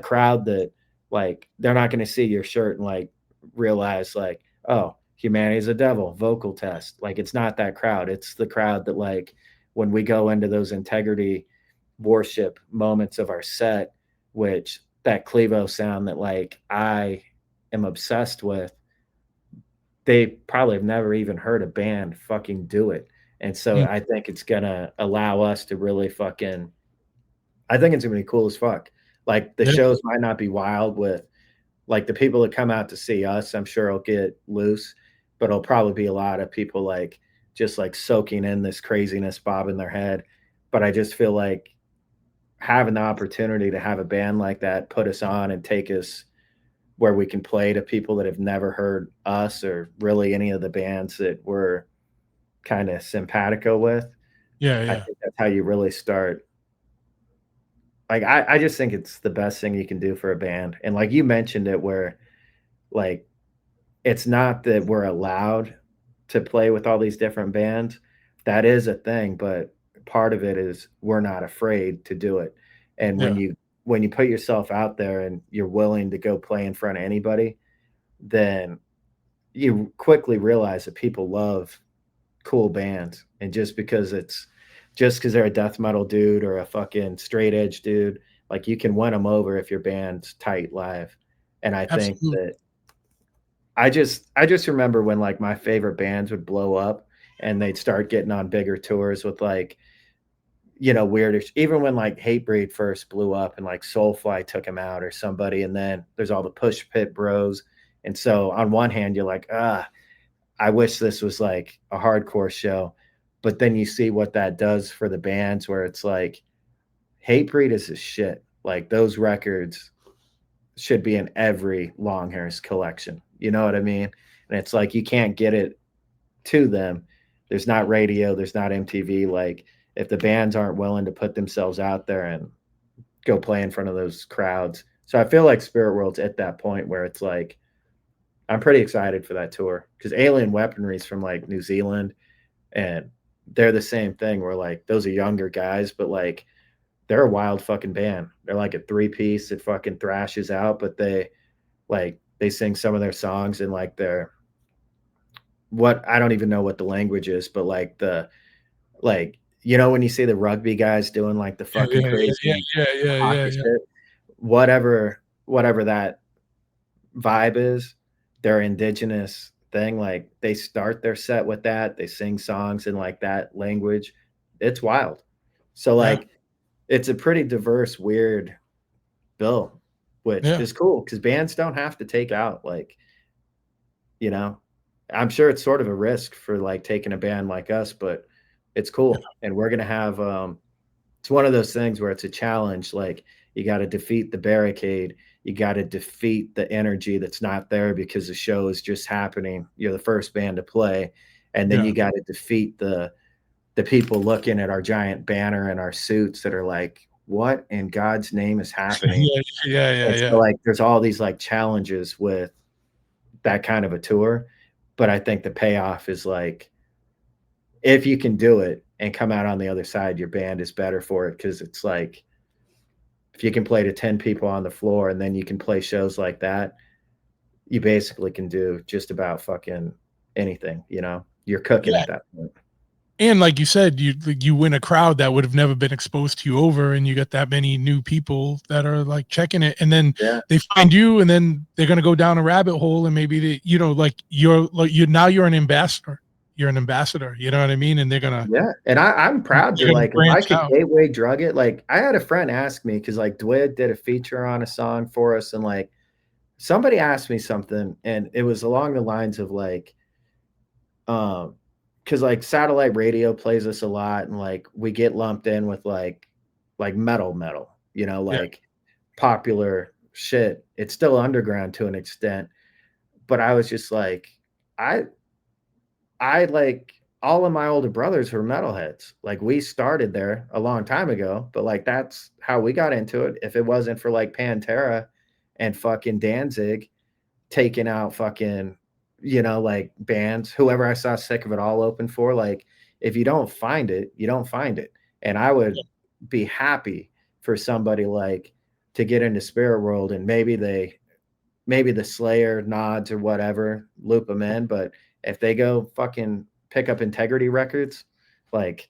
crowd that like they're not going to see your shirt and like realize like, oh, humanity's a devil, vocal test. Like it's not that crowd. It's the crowd that like when we go into those integrity worship moments of our set, which that Clevo sound that like I am obsessed with, they probably have never even heard a band fucking do it. And so Mm, I think it's gonna allow us to really fucking I think it's gonna be cool as fuck. Like the yeah. shows might not be wild with like the people that come out to see us, I'm sure it'll get loose, but it'll probably be a lot of people like just like soaking in this craziness bobbing their head. But I just feel like having the opportunity to have a band like that put us on and take us where we can play to people that have never heard us or really any of the bands that we're kind of simpatico with. Yeah. I Yeah. think that's how you really start. Like I just think it's the best thing you can do for a band. And like you mentioned it where like it's not that we're allowed to play with all these different bands. That is a thing, but part of it is we're not afraid to do it. And Yeah. when you put yourself out there and you're willing to go play in front of anybody, then you quickly realize that people love cool bands. And just because they're a death metal dude or a fucking straight edge dude, like you can win them over if your band's tight live. And I think Absolutely. that I just remember when like my favorite bands would blow up and they'd start getting on bigger tours with like weirder even when like Hatebreed first blew up and like Soulfly took him out or somebody, and then there's all the Push Pit Bros. And so on one hand, you're like, I wish this was like a hardcore show. But then you see what that does for the bands where it's like Hatebreed is a shit. Like those records should be in every Longhairs collection. You know what I mean? And it's like you can't get it to them, There's not radio, there's not MTV. Like if the bands aren't willing to put themselves out there and go play in front of those crowds. So I feel like Spirit World's at that point where it's like I'm pretty excited for that tour because Alien Weaponry is from like New Zealand, and they're the same thing. Where like those are younger guys, but like they're a wild fucking band. They're like a 3-piece that fucking thrashes out, but they sing some of their songs in like their what I don't even know what the language is, but like when you see the rugby guys doing like the fucking crazy hockey Yeah. shit, whatever that vibe is, their indigenous thing, like they start their set with that, they sing songs in like that language. It's wild. So Yeah. like it's a pretty diverse, weird bill, which Yeah. is cool because bands don't have to take out like, you know, I'm sure it's sort of a risk for like taking a band like us, but it's cool. And we're gonna have it's one of those things where it's a challenge. Like you got to defeat the barricade, you got to defeat the energy that's not there because the show is just happening. You're the first band to play, and then Yeah. you got to defeat the people looking at our giant banner and our suits that are like, what in God's name is happening? And so Yeah. like there's all these like challenges with that kind of a tour. But I think the payoff is like if you can do it and come out on the other side, your band is better for it because it's like if you can play to 10 people on the floor and then you can play shows like that, you basically can do just about fucking anything, You're cooking Yeah. at that point. And like you said, you win a crowd that would have never been exposed to you over, and you get that many new people that are like checking it, and then Yeah. they find you, and then they're gonna go down a rabbit hole, and maybe like you're an ambassador. You're an ambassador. You know what I mean? And Yeah. And I'm proud to they're gonna like if I branch could out. gateway drug it, like I had a friend ask me because like Dwid did a feature on a song for us, and like somebody asked me something, and it was along the lines of like, because like satellite radio plays us a lot, and like we get lumped in with like metal, Yeah, like popular shit. It's still underground to an extent, but I was just like, I like all of my older brothers were metalheads. Like we started there a long time ago, but like that's how we got into it. If it wasn't for like Pantera and fucking Danzig taking out fucking, like bands, whoever I saw Sick of It All open for, like if you don't find it, you don't find it. And I would be happy for somebody like to get into Spirit World and maybe the Slayer nods or whatever, loop them in. But if they go fucking pick up Integrity Records, like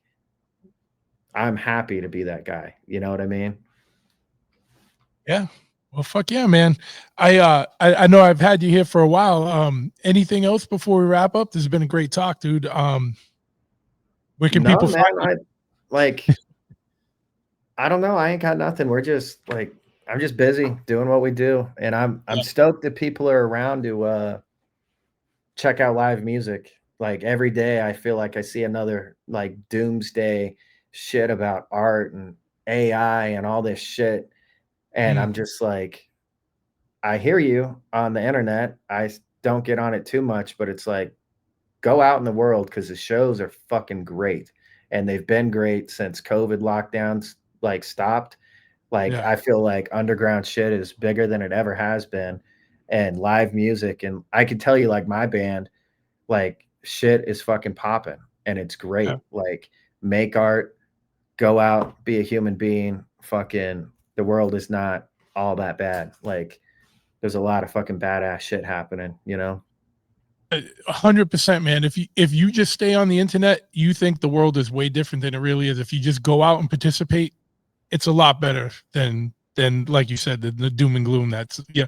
I'm happy to be that guy. You know what I mean? yeah. Well, fuck yeah, man. I know I've had you here for a while. Anything else before we wrap up? This has been a great talk, dude. Where can No, people man. find you? Like, I don't know. I ain't got nothing. We're just like, I'm just busy doing what we do. And I'm Yeah, stoked that people are around to check out live music. Like every day I feel like I see another like doomsday shit about art and AI and all this shit. And mm, I'm just like, I hear you on the internet. Don't get on it too much, but it's like, go out in the world because the shows are fucking great. And they've been great since COVID lockdowns like stopped. Like yeah, I feel like underground shit is bigger than it ever has been. And live music, and I can tell you like my band, like shit is fucking popping and it's yeah. great. Like make art, go out, be a human being. Fucking the world is not all that bad. Like there's a lot of fucking badass shit happening. 100%, man. If you just stay on the internet, you think the world is way different than it really is. If you just go out and participate, it's a lot better than like you said, the doom and gloom. That's you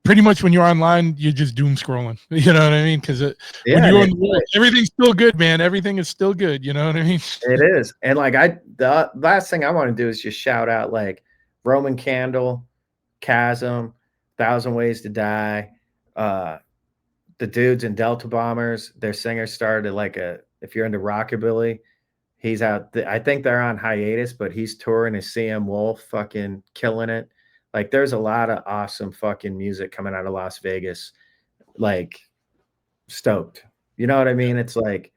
pretty much when you're online, you're just doom scrolling. You know what I mean? Because when Yeah, and you're in it's the world, like everything's still good, man. Everything is still good. You know what I mean? it is. And like the last thing I want to do is just shout out like Roman Candle, Chasm, Thousand Ways to Die, uh the dudes in Delta Bombers, their singer started like if you're into rockabilly, he's I think they're on hiatus, but he's touring as CM Wolf, fucking killing it. Like there's a lot of awesome fucking music coming out of Las Vegas. Like stoked. You know what I mean? It's like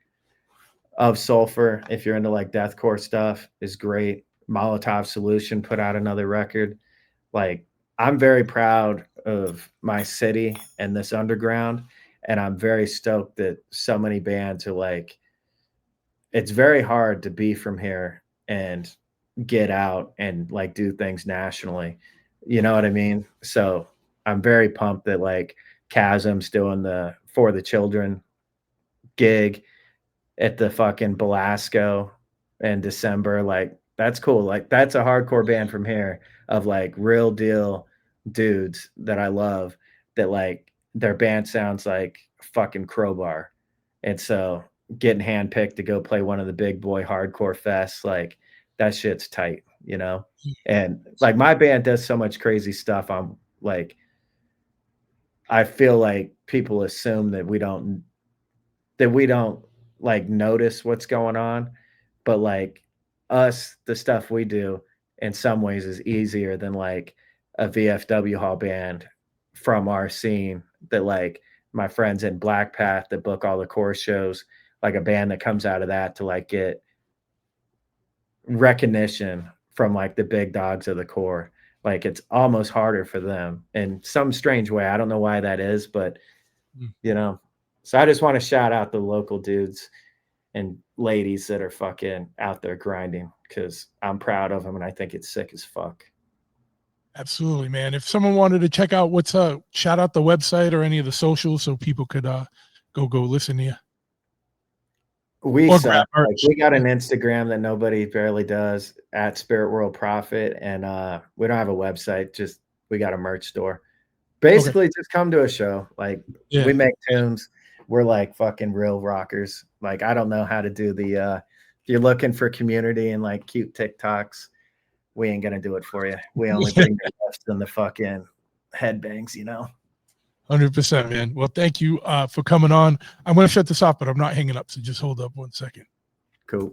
Of Sulfur, if you're into like deathcore stuff, is great. Molotov Solution put out another record. Like, I'm very proud of my city and this underground, and I'm very stoked that so many bands are like, it's very hard to be from here and get out and like do things nationally. You know what I mean? So I'm very pumped that like Chasm's doing the For the Children gig at the fucking Belasco in December. Like, that's cool. Like, that's a hardcore band from here of like real deal dudes that I love, that like their band sounds like fucking Crowbar. And so getting handpicked to go play one of the big boy hardcore fests, like that shit's tight, you know? And like my band does so much crazy stuff. I'm like, I feel like people assume that we don't like notice what's going on, but like us, the stuff we do in some ways is easier than like a VFW hall band from our scene, that like my friends in Black Path that book all the chorus shows, like a band that comes out of that to like get recognition from like the big dogs of the core. Like, it's almost harder for them in some strange way. I don't know why that is, but you know, so I just want to shout out the local dudes and ladies that are fucking out there grinding, because I'm proud of them and I think it's sick as fuck. Absolutely, man. If someone wanted to check out what's shout out the website or any of the socials so people could go listen to you. We suck. Like, we got an Instagram that nobody barely does, at Spirit World Prophet, and we don't have a website, just we got a merch store. Basically, just come to a show. Like, we make tunes. We're like fucking real rockers. Like, I don't know how to do the if you're looking for community and like cute TikToks, we ain't gonna do it for you. We only bring the left and the fucking headbangs, you know. 100%, man. Well, thank you for coming on. I'm going to shut this off, but I'm not hanging up, so just hold up 1 second. Cool.